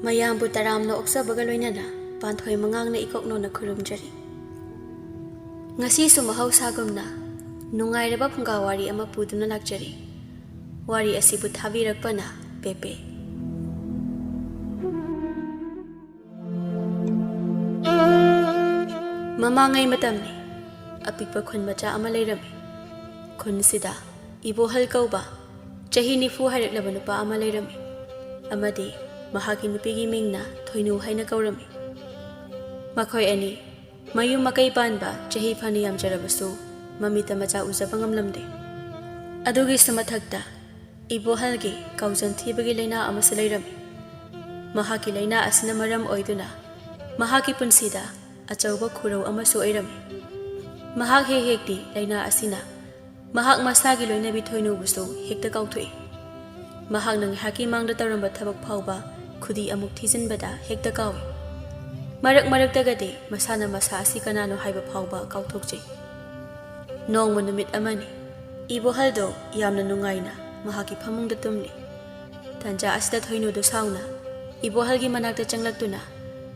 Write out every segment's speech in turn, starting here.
ꯃꯌꯥꯝꯕꯨ ꯇꯔꯥꯝꯅ ꯑꯣꯛꯆꯕꯒ ꯂꯣꯏꯅꯅ ꯄꯥꯟꯊꯣꯏ ꯃꯉꯥꯡꯅ ꯏꯀꯣꯛꯅꯣꯅ ꯈꯨꯔꯨꯝꯖꯔꯤ꯫ ꯉꯁꯤꯁꯨ ꯃꯍꯧꯁꯥꯒꯨꯝꯅ ꯅꯨꯡꯉꯥꯏꯔꯕ ꯐꯨꯡꯒꯥꯋꯥꯔꯤ ꯑꯃ ꯄꯨꯗꯨꯅ ꯂꯥꯛꯆꯔꯤ꯫ ꯋꯥꯔꯤ ꯑꯁꯤꯕꯨ ꯊꯥꯕꯤꯔꯛꯄꯅ ꯄꯦꯄꯦ꯫ ꯃꯃꯥꯡꯉꯩ ꯃꯇꯝꯅꯤ, ꯑꯄꯤꯛꯄ ꯈꯨꯟ ꯃꯆꯥ ꯑꯃ ꯂꯩꯔꯝꯃꯤ꯫ ꯈꯨꯟꯁꯤꯗ ꯏꯕꯣꯍꯜ ꯀꯧꯕ ꯆꯍꯤ 90 ꯍꯥꯏꯔꯛꯂꯕ ꯅꯨꯄꯥ ꯑꯃ ꯂꯩꯔꯝꯃꯤ, ꯑꯃꯗꯤ ꯃꯍꯥꯛꯀꯤ ꯅꯨꯄꯤꯒꯤ ꯃꯤꯡꯅ ꯊꯣꯏꯅꯨ ꯍꯥꯏꯅ ꯀꯧꯔꯝꯃꯤ꯫ ꯃꯈꯣꯏ ꯑꯅꯤ ꯃꯌꯨꯝ ꯃꯀꯩ ꯄꯥꯟꯕ ꯆꯍꯤ ꯐꯅ ꯌꯥꯝꯖꯔꯕꯁꯨ ꯃꯃꯤꯠꯇ ꯃꯆꯥ ꯎꯖꯕ ꯉꯝꯂꯝꯗꯦ꯫ ꯑꯗꯨꯒꯤꯁꯨ ꯃꯊꯛꯇ ꯏꯕꯣꯍꯜꯒꯤ ꯀꯥꯎꯖꯟ ꯊꯤꯕꯒꯤ ꯂꯩꯅꯥ ꯑꯃꯁꯨ ꯂꯩꯔꯝꯃꯤ꯫ ꯃꯍꯥꯛꯀꯤ ꯂꯩꯅꯥ ꯑꯁꯤꯅ ꯃꯔꯝ ꯑꯣꯏꯗꯨꯅ ꯃꯍꯥꯛꯀꯤ ꯄꯨꯟꯁꯤꯗ ꯑꯆꯧꯕ ꯈꯨꯔꯧ ꯑꯃꯁꯨ ꯑꯣꯏꯔꯝꯃꯤ꯫ ꯃꯍꯥꯛ ꯍꯦꯛ ꯍꯦꯛꯇꯤ ꯂꯩꯅꯥ ꯑꯁꯤꯅ ꯃꯍꯥꯛ ꯃꯁꯥꯒꯤ ꯂꯣꯏꯅꯕꯤ ꯊꯣꯏꯅꯨꯕꯨꯁꯨ ꯍꯦꯛꯇ ꯀꯥꯎꯊꯣꯛꯏ꯫ ꯃꯍꯥꯛꯅ ꯉꯥꯏꯍꯥꯛꯀꯤ ꯃꯥꯡꯗ ꯇꯧꯔꯝꯕ ꯊꯕꯛ ꯐꯥꯎꯕ ꯈꯨꯗꯤ ꯑꯃꯨꯛ ꯊꯤꯖꯤꯟꯕꯗ ꯍꯦꯛꯇ ꯀꯥꯎꯏ꯫ ꯃꯔꯛ ꯃꯔꯛꯇꯒꯗꯤ ꯃꯁꯥꯅ ꯃꯁꯥ ꯑꯁꯤ ꯀꯅꯥꯅꯣ ꯍꯥꯏꯕ ꯐꯥꯎꯕ ꯀꯥꯎꯊꯣꯛꯆꯩ꯫ ꯅꯣꯡꯃ ꯅꯨꯃꯤꯠ ꯑꯃꯅꯤ, ꯏꯕꯣꯍꯜꯗꯣ ꯌꯥꯝꯅ ꯅꯨꯡꯉꯥꯏꯅ ꯃꯍꯥꯛꯀꯤ ꯐꯃꯨꯡꯗ ꯇꯨꯝꯂꯤ꯫ ꯇꯥꯟꯖꯥ ꯑꯁꯤꯗ ꯊꯣꯏꯅꯨꯗꯨ ꯁꯥꯎꯅ ꯏꯕꯣꯍꯜꯒꯤ ꯃꯅꯥꯛꯇ ꯆꯪꯂꯛꯇꯨꯅ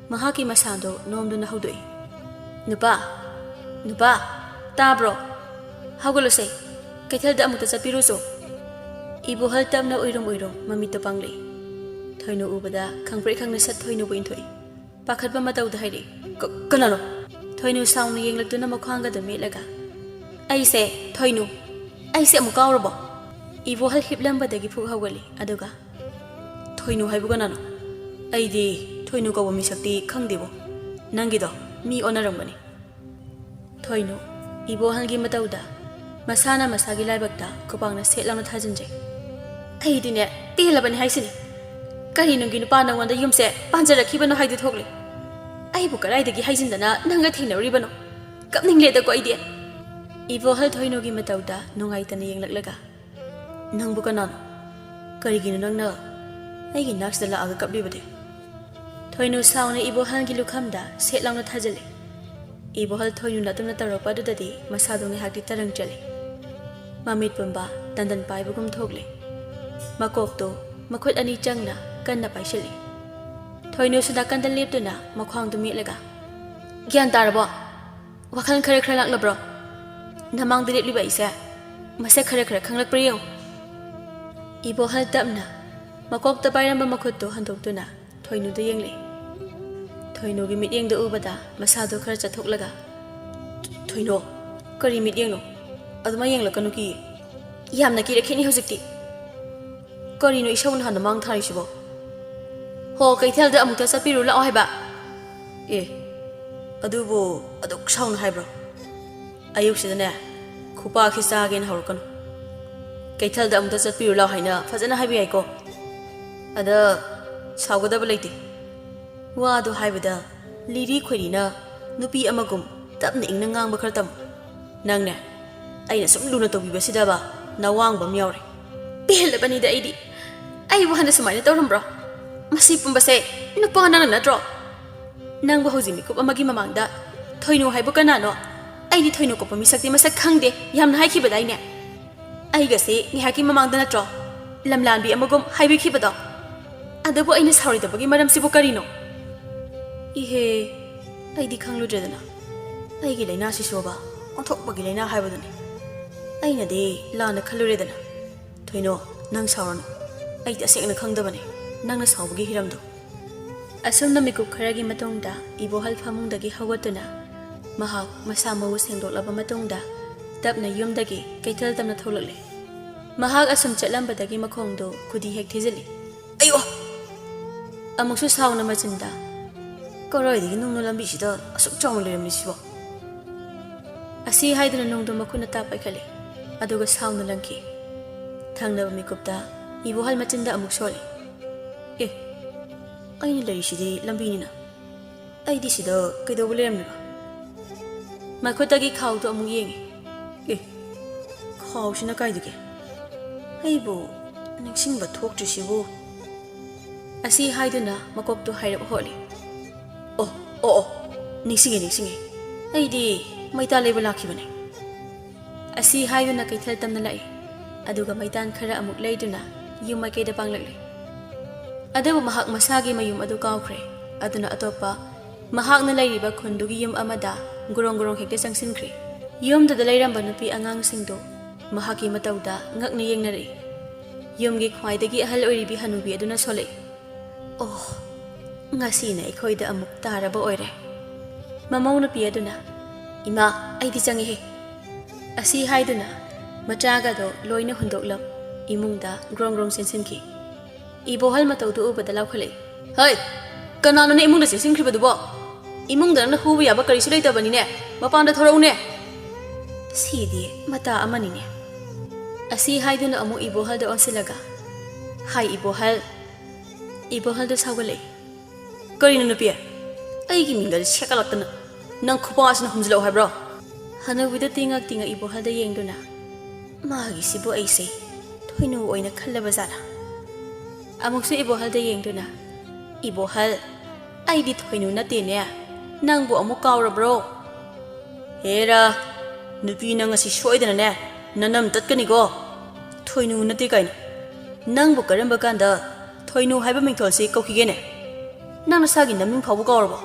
ꯃꯍꯥꯛꯀꯤ ꯃꯁꯥꯗꯣ ꯅꯣꯝꯗꯨꯅ ꯍꯧꯗꯣꯛꯏ꯫ "ꯅꯨꯄꯥ, ꯅꯨꯄꯥ, ꯇꯥꯕ꯭ꯔꯣ? ꯍꯧꯒꯠꯂꯨꯁꯦ, ꯀꯩꯊꯦꯜꯗ ꯑꯃꯨꯛꯇ ꯆꯠꯄꯤꯔꯨꯆꯣ." ꯏꯕꯣꯍꯜ ꯇꯞꯅ ꯎꯏꯔꯨꯝ ꯎꯏꯔꯨꯝ ꯃꯃꯤꯠꯇꯣ ꯄꯥꯡꯂꯛꯏ꯫ ꯊꯣꯏꯅꯨ ꯎꯕꯗ ꯈꯪꯄ꯭ꯔꯦꯛ ꯈꯪꯅ ꯁꯠ ꯊꯣꯏꯅꯨꯕꯨ ꯏꯟꯊꯣꯛꯏ꯫ ꯄꯥꯈꯠꯄ ꯃꯇꯧꯗ ꯍꯥꯏꯔꯛꯏ, "ꯀꯅꯥꯅꯣ?" ꯊꯣꯏꯅꯨ ꯁꯥꯎꯅ ꯌꯦꯡꯂꯛꯇꯨꯅ ꯃꯈ꯭ꯋꯥꯡꯒꯗ ꯃꯦꯠꯂꯒ, "ꯑꯩꯁꯦ ꯊꯣꯏꯅꯨ, ꯑꯩꯁꯦ ꯑꯃꯨꯛ ꯀꯥꯎꯔꯕꯣ?" ꯏꯕꯣꯍꯜ ꯍꯤꯞꯂꯝꯕꯗꯒꯤ ꯐꯨꯛ ꯍꯧꯒꯠꯂꯤ, ꯑꯗꯨꯒ "ꯊꯣꯏꯅꯨ ꯍꯥꯏꯕꯨ ꯀꯅꯥꯅꯣ? ꯑꯩꯗꯤ ꯊꯣꯏꯅꯨ ꯀꯧꯕ ꯃꯤꯁꯛꯇꯤ ꯈꯪꯗꯦꯕꯣ꯫ ꯅꯪꯒꯤꯗꯣ ꯃꯤ ꯑꯣꯟꯅꯔꯝꯒꯅꯤ." ꯊꯣꯏꯅꯨ ꯏꯕꯣꯍꯜꯒꯤ ꯃꯇꯧꯗ ꯃꯁꯥꯅ ꯃꯁꯥꯒꯤ ꯂꯥꯏꯕꯛꯇ ꯈꯨꯄꯥꯛꯅ ꯁꯦꯠ ꯂꯥꯎꯅ ꯊꯥꯖꯤꯟꯖꯩ꯫ "ꯑꯩꯗꯤꯅꯦ ꯄꯦꯜꯂꯕꯅꯤ ꯍꯥꯏꯁꯤꯅꯤ꯫ ꯀꯔꯤ ꯅꯨꯡꯒꯤ ꯅꯨꯄꯥ ꯅꯉꯣꯟꯗ ꯌꯨꯝꯁꯦ ꯄꯥꯟꯖꯔꯛꯈꯤꯕꯅꯣ ꯍꯥꯏꯗꯨ ꯊꯣꯛꯂꯤ꯫ ꯑꯩꯕꯨ ꯀꯗꯥꯏꯗꯒꯤ ꯍꯩꯖꯤꯟꯗꯅ ꯅꯪꯒ ꯊꯦꯡꯅꯔꯨꯔꯤꯕꯅꯣ? ꯀꯞꯅꯤꯡꯂꯦꯗꯀꯣ ꯑꯩꯗꯤ." ꯏꯕꯣꯍꯜ ꯊꯣꯏꯅꯨꯒꯤ ꯃꯇꯧꯗ ꯅꯨꯡꯉꯥꯏꯇꯅ ꯌꯦꯡꯂꯛꯂꯒ, "ꯅꯪꯕꯨ ꯀꯅꯥꯅꯣ? ꯀꯔꯤꯒꯤꯅꯣ ꯅꯪꯅ ꯑꯩꯒꯤ ꯅꯥꯛꯁꯤꯗ ꯂꯥꯛꯑꯒ ꯀꯞꯂꯤꯕꯗꯤ?" ꯊꯣꯏꯅꯨ ꯁꯥꯎꯅ ꯏꯕꯣꯍꯜꯒꯤ ꯂꯨꯈꯝꯗ ꯁꯦꯠ ꯂꯥꯎꯅ ꯊꯥꯖꯤꯜꯂꯤ꯫ ꯏꯕꯣꯍꯜ ꯊꯣꯏꯅꯨꯅ ꯑꯗꯨꯝꯅ ꯇꯧꯔꯛꯄ ꯑꯗꯨꯗꯗꯤ ꯃꯁꯥꯗꯣ ꯉꯥꯏꯍꯥꯛꯇꯤ ꯇꯔꯪ ꯆꯠꯂꯤ꯫ ꯃꯃꯤꯠ ꯄꯨꯝꯕ ꯇꯟꯗꯟ ꯄꯥꯏꯕꯒꯨꯝ ꯊꯣꯛꯂꯤ꯫ ꯃꯀꯣꯛꯇꯣ ꯃꯈꯨꯠ ꯑꯅꯤ ꯆꯪꯅ ꯀꯟꯅ ꯄꯥꯏꯁꯤꯜꯂꯤ꯫ ꯊꯣꯏꯅꯨꯁꯨ ꯅꯥꯀꯟꯗ ꯂꯦꯞꯇꯨꯅ ꯃꯈ꯭ꯋꯥꯡꯗꯨ ꯃꯦꯠꯂꯒ, "ꯒ꯭ꯌꯥꯟ ꯇꯥꯔꯕꯣ? ꯋꯥꯈꯜ ꯈꯔ ꯂꯥꯛꯂꯕ꯭ꯔꯣ? ꯅꯃꯥꯡꯗ ꯂꯦꯞꯂꯤꯕ ꯑꯩꯁꯦ ꯃꯁꯛ ꯈꯔ ꯈꯪꯂꯛꯄ꯭ꯔꯥ ꯌꯦꯡꯉꯨ." ꯏꯕꯣꯍꯜ ꯇꯞꯅ ꯃꯀꯣꯛꯇ ꯄꯥꯏꯔꯝꯕ ꯃꯈꯨꯠꯇꯨ ꯍꯟꯗꯣꯛꯇꯨꯅ ꯊꯣꯏꯅꯨꯗ ꯌꯦꯡꯂꯛꯏ꯫ ꯊꯣꯏꯅꯨꯒꯤ ꯃꯤꯠꯌꯦꯡꯗꯨ ꯎꯕꯗ ꯃꯁꯥꯗꯣ ꯈꯔ ꯆꯠꯊꯣꯛꯂꯒ, "ꯊꯣꯏꯅꯨ, ꯀꯔꯤ ꯃꯤꯠꯌꯦꯡꯅꯣ? ꯑꯗꯨꯃꯥꯏ ꯌꯦꯡꯂꯛꯀꯅꯨ, ꯀꯤꯌꯦ." "ꯌꯥꯝꯅ ꯀꯤꯔꯛꯈꯤꯅꯤ ꯍꯧꯖꯤꯛꯇꯤ." "ꯀꯔꯤꯅꯣ ꯏꯁꯧ ꯍꯥꯟꯅ ꯃꯥꯡ ꯊꯥꯔꯤꯁꯤꯕꯣ? ꯍꯣ, ꯀꯩꯊꯦꯜꯗ ꯑꯃꯨꯛꯇ ꯆꯠꯄꯤꯔꯨ ꯂꯥꯛꯑꯣ ꯍꯥꯏꯕ." "ꯑꯦ, ꯑꯗꯨꯕꯨ ꯑꯗꯨꯛ ꯁꯥꯎꯅ ꯍꯥꯏꯕ꯭ꯔꯣ? ꯑꯌꯨꯛꯁꯤꯗꯅꯦ ꯈꯨꯄꯥꯛꯁꯤ ꯆꯥꯒꯦꯅ ꯍꯧꯔꯛꯀꯅꯨ꯫ ꯀꯩꯊꯦꯜꯗ ꯑꯃꯨꯛꯇ ꯆꯠꯄꯤꯔꯨ ꯂꯥꯛꯑꯣ ꯍꯥꯏꯅ ꯐꯖꯅ ꯍꯥꯏꯕ ꯌꯥꯏꯀꯣ? ꯑꯗ ꯁꯥꯎꯒꯗꯕ ꯂꯩꯇꯦ." ꯋꯥꯗꯣ ꯍꯥꯏꯕꯗ ꯂꯤꯔꯤ ꯈꯣꯏꯔꯤꯅ ꯅꯨꯄꯤ ꯑꯃꯒꯨꯝ ꯇꯞꯅ ꯏꯪꯅ ꯉꯥꯡꯕ ꯈꯔ ꯇꯝꯃꯨ꯫ ꯅꯪꯅꯦ ꯑꯩꯅ ꯁꯨꯝ ꯂꯨꯅ ꯇꯧꯕꯤꯕꯁꯤꯗꯕ ꯅꯋꯥꯡꯕ ꯑꯃ ꯌꯥꯎꯔꯦ꯫ ꯄꯦꯜꯂꯕꯅꯤꯗ ꯑꯩꯗꯤ꯫ ꯑꯩꯕꯨ ꯍꯥꯟꯅ ꯁꯨꯃꯥꯏꯅ ꯇꯧꯔꯝꯕ꯭ꯔꯣ? ꯃꯁꯤ ꯄꯨꯝꯕꯁꯦ ꯅꯨꯄꯥ ꯅꯪꯅ ꯅꯠꯇ꯭ꯔꯣ? ꯅꯪꯕꯨ ꯍꯧꯖꯤꯛ ꯃꯤꯀꯨꯞ ꯑꯃꯒꯤ ꯃꯃꯥꯡꯗ ꯊꯣꯏꯅꯨ ꯍꯥꯏꯕꯨ ꯀꯅꯥꯅꯣ? ꯑꯩꯗꯤ ꯊꯣꯏꯅꯨ ꯀꯣꯛꯄ ꯃꯤꯁꯛꯇꯤ ꯃꯁꯛ ꯈꯪꯗꯦ ꯌꯥꯝꯅ ꯍꯥꯏꯈꯤꯕꯗꯥꯏꯅꯦ? ꯑꯩꯒꯁꯦ ꯉꯥꯏꯍꯥꯛꯀꯤ ꯃꯃꯥꯡꯗ ꯅꯠꯇ꯭ꯔꯣ ꯂꯝꯂꯥꯟꯕꯤ ꯑꯃꯒꯨꯝ ꯍꯥꯏꯕꯤꯈꯤꯕꯗꯣ? ꯑꯗꯨꯕꯨ ꯑꯩꯅ ꯁꯥꯎꯔꯤꯗꯕꯒꯤ ꯃꯔꯝꯁꯤꯕꯨ ꯀꯔꯤꯅꯣ? "ꯏꯍꯦ, ꯑꯩꯗꯤ ꯈꯪꯂꯨꯗ꯭ꯔꯦꯗꯅ ꯑꯩꯒꯤ ꯂꯩꯅꯥꯁꯤꯁꯨꯕ ꯑꯣꯟꯊꯣꯛꯄꯒꯤ ꯂꯩꯅꯥ ꯍꯥꯏꯕꯗꯨꯅꯤ꯫ ꯑꯩꯅꯗꯤ ꯂꯥꯟꯅ ꯈꯜꯂꯨꯔꯦꯗꯅ꯫ ꯊꯣꯏꯅꯨ, ꯅꯪ ꯁꯥꯎꯔꯅꯨ. ꯑꯩ ꯇꯁꯦꯡꯅ ꯈꯪꯗꯕꯅꯤ ꯅꯪꯅ ꯁꯥꯎꯕꯒꯤ ꯍꯤꯔꯝꯗꯣ." ꯑꯁꯨꯝꯅ ꯃꯤꯀꯨꯞ ꯈꯔꯒꯤ ꯃꯇꯨꯡꯗ ꯏꯕꯣꯍꯜ ꯐꯃꯨꯡꯗꯒꯤ ꯍꯧꯒꯠꯇꯨꯅ ꯃꯍꯥꯛ ꯃꯁꯥ ꯃꯎ ꯁꯦꯡꯗꯣꯛꯂꯕ ꯃꯇꯨꯡꯗ ꯇꯞꯅ ꯌꯨꯝꯗꯒꯤ ꯀꯩꯊꯦꯜ ꯇꯝꯅ ꯊꯣꯛꯂꯛꯂꯤ꯫ ꯃꯍꯥꯛ ꯑꯁꯨꯝ ꯆꯠꯂꯝꯕꯗꯒꯤ ꯃꯈꯣꯡꯗꯨ ꯈꯨꯗꯤ ꯍꯦꯛ ꯊꯤꯖꯤꯜꯂꯤ꯫ "ꯑꯌꯣ!" ꯑꯃꯨꯛꯁꯨ ꯁꯥꯎꯅ ꯃꯆꯤꯟꯗ, "ꯀꯔꯥꯏꯗꯒꯤ ꯅꯨꯡꯅꯣ ꯂꯝꯕꯤꯁꯤꯗ ꯑꯁꯨꯛ ꯆꯥꯎꯅ ꯂꯩꯔꯝꯂꯤꯁꯤꯕꯣ?" ꯑꯁꯤ ꯍꯥꯏꯗꯨꯅ ꯅꯨꯡꯗꯨ ꯃꯈꯨꯠꯅ ꯇꯥꯞ ꯄꯥꯏꯈꯠꯂꯤ, ꯑꯗꯨꯒ ꯁꯥꯎꯅ ꯂꯪꯈꯤ꯫ ꯊꯪꯅꯕ ꯃꯤꯀꯨꯞꯇ ꯏꯕꯣꯍꯜ ꯃꯆꯤꯟꯗ ꯑꯃꯨꯛ ꯁꯣꯜꯂꯤ, "ꯑꯦ, ꯑꯩꯅ ꯂꯩꯔꯤꯁꯤꯗꯤ ꯂꯝꯕꯤꯅꯤꯅ ꯑꯩꯗꯤ ꯁꯤꯗ ꯀꯩꯗꯧꯕ ꯂꯩꯔꯝꯂꯤꯕ?" ꯃꯈꯨꯠꯇꯒꯤ ꯈꯥꯎꯗꯨ ꯑꯃꯨꯛ ꯌꯦꯡꯉꯤ꯫ "ꯑꯦ, ꯈꯥꯎꯁꯤꯅ ꯀꯥꯏꯗꯒꯤ? ꯑꯩꯕꯨ ꯅꯤꯡꯁꯤꯡꯕ ꯊꯣꯛꯇ꯭ꯔꯤꯁꯤꯕꯨ?" ꯑꯁꯤ ꯍꯥꯏꯗꯨꯅ ꯃꯀꯣꯛꯇꯨ ꯍꯥꯏꯔꯞ ꯍꯣꯠꯂꯤ꯫ "ꯑꯣ, ꯅꯤꯡꯁꯤꯡꯉꯦ. ꯑꯩꯗꯤ ꯃꯩꯇꯥꯟ ꯂꯩꯕ ꯂꯥꯛꯈꯤꯕꯅꯦ." ꯑꯁꯤ ꯍꯥꯏꯗꯨꯅ ꯀꯩꯊꯦꯜ ꯇꯝꯅ ꯂꯥꯛꯏ, ꯑꯗꯨꯒ ꯃꯩꯇꯥꯟ ꯈꯔ ꯑꯃꯨꯛ ꯂꯩꯗꯨꯅ ꯌꯨꯝ ꯃꯥꯏꯀꯩꯗ ꯄꯥꯡꯂꯛꯂꯤ꯫ ꯑꯗꯨꯕꯨ ꯃꯍꯥꯛ ꯃꯁꯥꯒꯤ ꯃꯌꯨꯝ ꯑꯗꯨ ꯀꯥꯎꯈ꯭ꯔꯦ ꯑꯗꯨꯅ ꯑꯇꯣꯞꯄ ꯃꯍꯥꯛꯅ ꯂꯩꯔꯤꯕ ꯈꯨꯟꯗꯨꯒꯤ ꯌꯨꯝ ꯑꯃꯗ ꯒꯨꯔꯣꯡ ꯍꯦꯛꯇ ꯆꯪꯁꯤꯟꯈ꯭ꯔꯦ ꯌꯨꯝꯗꯨꯗ ꯂꯩꯔꯝꯕ ꯅꯨꯄꯤ ꯑꯉꯥꯡꯁꯤꯡꯗꯨ ꯃꯍꯥꯛꯀꯤ ꯃꯇꯧꯗ ꯉꯛꯅ ꯌꯦꯡꯅꯔꯛꯏ ꯌꯨꯝꯒꯤ ꯈ꯭ꯋꯥꯏꯗꯒꯤ ꯑꯍꯜ ꯑꯣꯏꯔꯤꯕꯤ ꯍꯅꯨꯕꯤ ꯑꯗꯨꯅ ꯁꯣꯜꯂꯛꯏ ꯑꯣ ꯉꯁꯤꯅ ꯑꯩꯈꯣꯏꯗ ꯑꯃꯨꯛ ꯇꯥꯔꯕ ꯑꯣꯏꯔꯦ ꯃꯃꯧ ꯅꯨꯄꯤ ꯑꯗꯨꯅ ꯏꯃꯥ ꯑꯩꯗꯤ ꯆꯪꯉꯦꯍꯦ ꯑꯁꯤ ꯍꯥꯏꯗꯨꯅ ꯃꯆꯥꯒꯗꯣ ꯂꯣꯏꯅ ꯍꯨꯟꯗꯣꯛꯂꯝ ꯏꯃꯨꯡꯗ ꯒ꯭ꯔꯣꯡ ꯆꯦꯟꯁꯤꯟꯈꯤ ꯏꯕꯣꯍꯜ ꯃꯇꯧꯗꯨ ꯎꯕꯗ ꯂꯥꯎꯈꯠꯂꯛꯏ ꯍꯩ ꯀꯅꯥꯅꯣꯅꯦ ꯏꯃꯨꯡꯗ ꯆꯦꯟꯁꯤꯟꯈ꯭ꯔꯤꯕꯗꯨꯕꯣ ꯏꯃꯨꯡꯗ ꯅꯪꯅ ꯍꯨꯕ ꯌꯥꯕ ꯀꯔꯤꯁꯨ ꯂꯩꯇꯕꯅꯤꯅꯦ ꯃꯄꯥꯟꯗ ꯊꯣꯔꯛꯎꯅꯦ ꯁꯤꯗꯤ ꯃꯇꯥ ꯑꯃꯅꯤꯅꯦ ꯑꯁꯤ ꯍꯥꯏꯗꯨꯅ ꯑꯃꯨꯛ ꯏꯕꯣꯍꯜꯗ ꯑꯣꯟꯁꯤꯜꯂꯒ ꯍꯥꯏ ꯏꯕꯣꯍꯜꯗꯨ ꯁꯥꯎꯒꯠꯂꯛꯏ ꯀꯔꯤꯅꯣ ꯅꯨꯄꯤ ꯑꯩꯒꯤ ꯃꯤꯡꯗ ꯁꯦꯠꯀꯠꯂꯛꯇꯅ ꯅꯪ ꯈꯨꯄꯥꯁꯤꯅ ꯍꯨꯝꯖꯤꯜꯂꯛꯎ ꯍꯥꯏꯕ꯭ꯔꯣ ꯍꯅꯨꯕꯤꯗ ꯇꯤꯡꯉꯛ ꯏꯕꯣꯍꯜꯗ ꯌꯦꯡꯗꯨꯅ ꯃꯥꯒꯤꯁꯤꯕꯨ ꯑꯩꯁꯦ ꯊꯣꯏꯅꯨ ꯑꯣꯏꯅ ꯈꯜꯂꯕ ꯖꯥꯠꯂꯥ ꯑꯃꯨꯛꯁꯨ ꯏꯕꯣꯍꯜꯗ ꯌꯦꯡꯗꯨꯅ 이보할 아이디 토이누나 떼네 낭부 어묵 까오라브로 에라 누비나 ngasi soidana nanam tatkaniko 토이누나 떼가이나 낭부 까름바 간다 토이누 하이바 밍톨시 꺾이게네 낭나 사기 남밍 파부 까오라보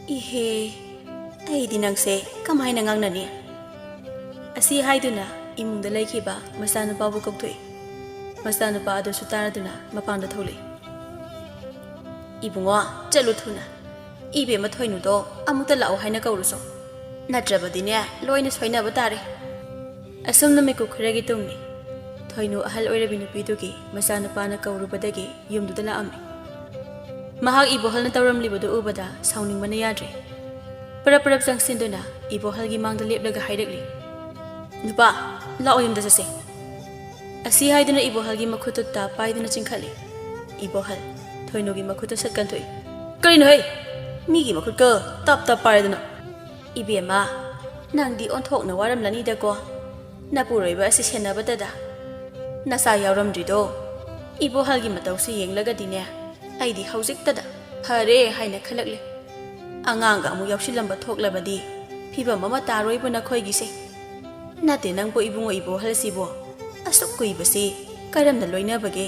이헤 아이디 낭세 까마이나 ngang asi haiduna imungda laikhiba masana babu kokthoi masana pa adu sutaraduna mapanda tholi ibungo chalu thuna ibe ma thoinu do amuta lao haina kauruso natrabadine loina soina batare asumna me kukhuragi tungni thoinu ahal oirabi nupidugi masana pa na kaurubadagi yumduda la ami mahak ibohal na tawramlibudu ubada sauning mana yadre parap sangsinduna ibohalgi mangda leplaga haidakli nupa lao yumda jase asi haiduna ibohalgi makhututta paiduna chingkhali ibohal thoinogi makhuta satkanthoi karino hei migi makhut ka tap paiduna ibema nangdi onthokna waramlani da ko napuroiba asi senabata da nasa yawramdrido ibohalgi matausi yenglaga dine aidi haujikta da phare haina khalakle anganga amu yawsilamba thoklabadi phiba mama taroibuna khoigise nate nangbo ibungo ibohal sibo asuk kuibase karamna loina bage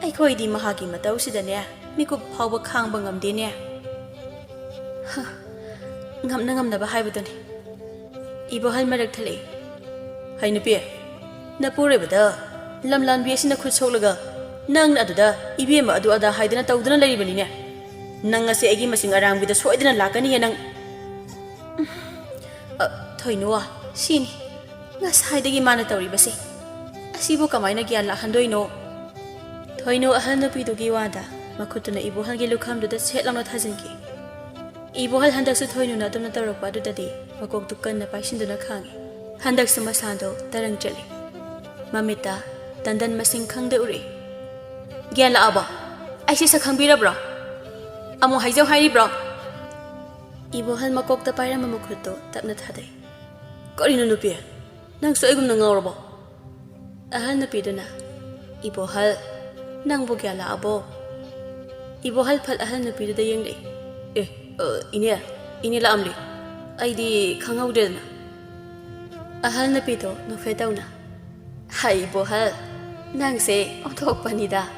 ꯑꯩꯈꯣꯏꯗꯤ ꯃꯍꯥꯛꯀꯤ ꯃꯇꯧꯁꯤꯗꯅꯦ ꯃꯤꯀꯨꯞ ꯐꯥꯎꯕ ꯈꯥꯡꯕ ꯉꯝꯗꯦꯅꯦ ꯉꯝꯅꯕ ꯍꯥꯏꯕꯗꯨꯅꯤ ꯏꯕꯣꯍꯜ ꯃꯔꯛ ꯊꯠꯂꯛꯏ ꯍꯩ ꯅꯨꯄꯤ ꯅꯄꯨꯔꯣꯏꯕꯗ ꯂꯝꯂꯥꯟꯕꯤ ꯑꯁꯤꯅ ꯈꯨꯠ ꯁꯣꯛꯂꯒ ꯅꯪꯅ ꯑꯗꯨꯗ ꯏꯕꯦꯝꯃ ꯑꯗꯨ ꯑꯗꯥ ꯍꯥꯏꯗꯅ ꯇꯧꯗꯨꯅ ꯂꯩꯔꯤꯕꯅꯤꯅꯦ ꯅꯪ ꯉꯁꯤ ꯑꯩꯒꯤ ꯃꯁꯤꯡ ꯑꯔꯥꯡꯕꯤꯗ ꯁꯣꯏꯗꯅ ꯂꯥꯛꯀꯅꯤꯌꯦ ꯅꯪ ꯊꯣꯏꯅꯨ ꯁꯤꯅꯤ ꯉꯁꯥꯏꯗꯒꯤ ꯃꯥꯅ ꯇꯧꯔꯤꯕꯁꯤ ꯑꯁꯤꯕꯨ ꯀꯃꯥꯏꯅ ꯒ꯭ꯌꯥꯟ ꯂꯥꯛꯍꯟꯗꯣꯏꯅꯣ thoinu ahal nupidugi wada makhutuna ibohalgi lukhamduda setlangna thajinki ibohal handaksu thoinuna adumna tawrakpa adudadi makok dukanna paisinduna khangi handaksu masando tarang chali mamita tandan masing khangde uri gyala aba aisi sakhangbirabra amu haijau hairibra ibohal makokta pairama mukhutto tapna thadai karino nupi nangsu aigumna ngawrabo ahal nupiduna ibohal nang bo kya la abo ibohal phal ahal nupi da yengle ine la amli aidi khangaude na ahal nupi to no fetauna hai ibohal nang se othok panida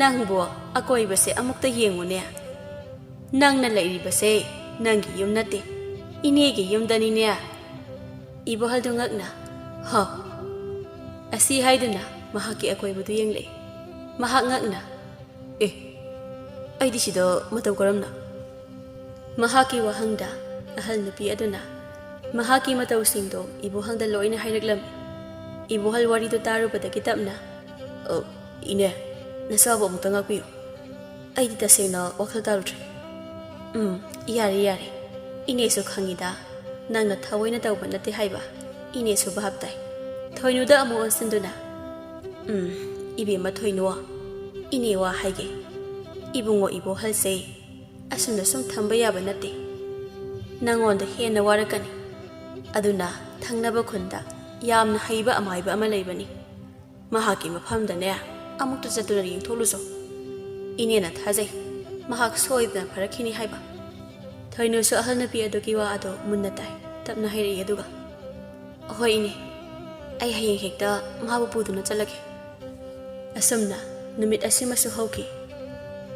nang bo akoi base amukta yengune nang na lairi base nang gi yum nate ine gi yum dani ne ibohal do ngakna ha asi haiduna mahaki akoi budu yengle mahak ngakna aidi sido matau karamna mahaki wahangda ahal nupi aduna mahaki matau singdo ibohangda loina hairaklam ibohal wari do taru pada kitabna ine nasabo mutanga piyo aidi tasena wakhal tarutri yare ine su khangida nangna thawoina tawba nate haiba ine su bhabtai thoinuda amu onsinduna ibe ma thoinua ine wa haige ibungo ibohal se asumna sum thamba yaba nate nangonda hena warakani aduna thangnaba khunda yamna haiba amaiba ama leibani mahaki mafamda ne amukta jatuna yengtholuso ine na thajai mahak soidna pharakhini haiba thoinu su ahal na pi adoki wa ado munna tai tapna hairi aduga hoi ine ai hayeng hekta mabu puduna chalake asumna ꯅꯨꯃꯤꯠ ꯑꯁꯤꯃꯁꯨ ꯍꯧꯈꯤ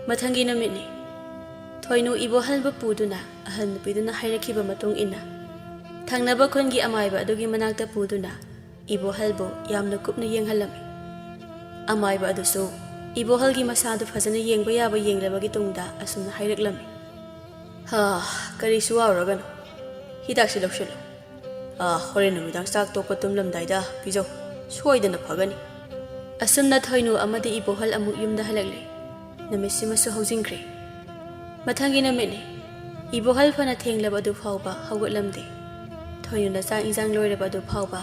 ꯃꯊꯪꯒꯤ ꯅꯨꯃꯤꯠꯅꯤ ꯊꯣꯏꯅꯨ ꯏꯕꯣꯍꯜꯕꯨ ꯄꯨꯗꯨꯅ ꯑꯍꯜ ꯅꯨꯄꯤꯗꯨꯅ ꯍꯥꯏꯔꯛꯈꯤꯕ ꯃꯇꯨꯡ ꯏꯟꯅ ꯊꯪꯅꯕ ꯈꯨꯟꯒꯤ ꯑꯃꯥꯏꯕ ꯑꯗꯨꯒꯤ ꯃꯅꯥꯛꯇ ꯄꯨꯗꯨꯅ ꯏꯕꯣꯍꯜꯕꯨ ꯌꯥꯝꯅ ꯀꯨꯞꯅ ꯌꯦꯡꯍꯜꯂꯝꯃꯤ ꯑꯃꯥꯏꯕ ꯑꯗꯨꯁꯨ ꯏꯕꯣꯍꯜꯒꯤ ꯃꯁꯥꯗꯨ ꯐꯖꯅ ꯌꯦꯡꯕ ꯌꯥꯕ ꯌꯦꯡꯂꯕꯒꯤ ꯇꯨꯡꯗ ꯑꯁꯨꯝꯅ ꯍꯥꯏꯔꯛꯂꯝꯃꯤ ꯀꯔꯤꯁꯨ ꯋꯥꯔꯨꯔꯒꯅꯨ ꯍꯤꯗꯥꯛꯁꯤ ꯂꯧꯁꯤꯜꯂꯨ ꯍꯣꯔꯦꯟ ꯅꯨꯃꯤꯗꯥꯡ ꯆꯥꯛ ꯇꯣꯛꯄ ꯇꯨꯝꯂꯝꯗꯥꯏꯗ ꯄꯤꯖꯧ ꯁꯣꯏꯗꯅ ꯐꯒꯅꯤ ꯑꯁꯨꯝꯅ ꯊꯣꯏꯅꯨ ꯑꯃꯗꯤ ꯏꯕꯣꯍꯜ ꯑꯃꯨꯛ ꯌꯨꯝꯗ ꯍꯜꯂꯛꯂꯦ ꯅꯨꯃꯤꯠꯁꯤꯃꯁꯨ ꯍꯧꯖꯤꯟꯈ꯭ꯔꯦ ꯃꯊꯪꯒꯤ ꯅꯨꯃꯤꯠꯅꯤ ꯏꯕꯣꯍꯜ ꯐꯅ ꯊꯦꯡꯂꯕ ꯑꯗꯨ ꯐꯥꯎꯕ ꯍꯧꯒꯠꯂꯝꯗꯦ ꯊꯣꯏꯅꯨꯅ ꯆꯥꯛ ꯏꯟꯖꯥꯡ ꯂꯣꯏꯔꯕ ꯑꯗꯨ ꯐꯥꯎꯕ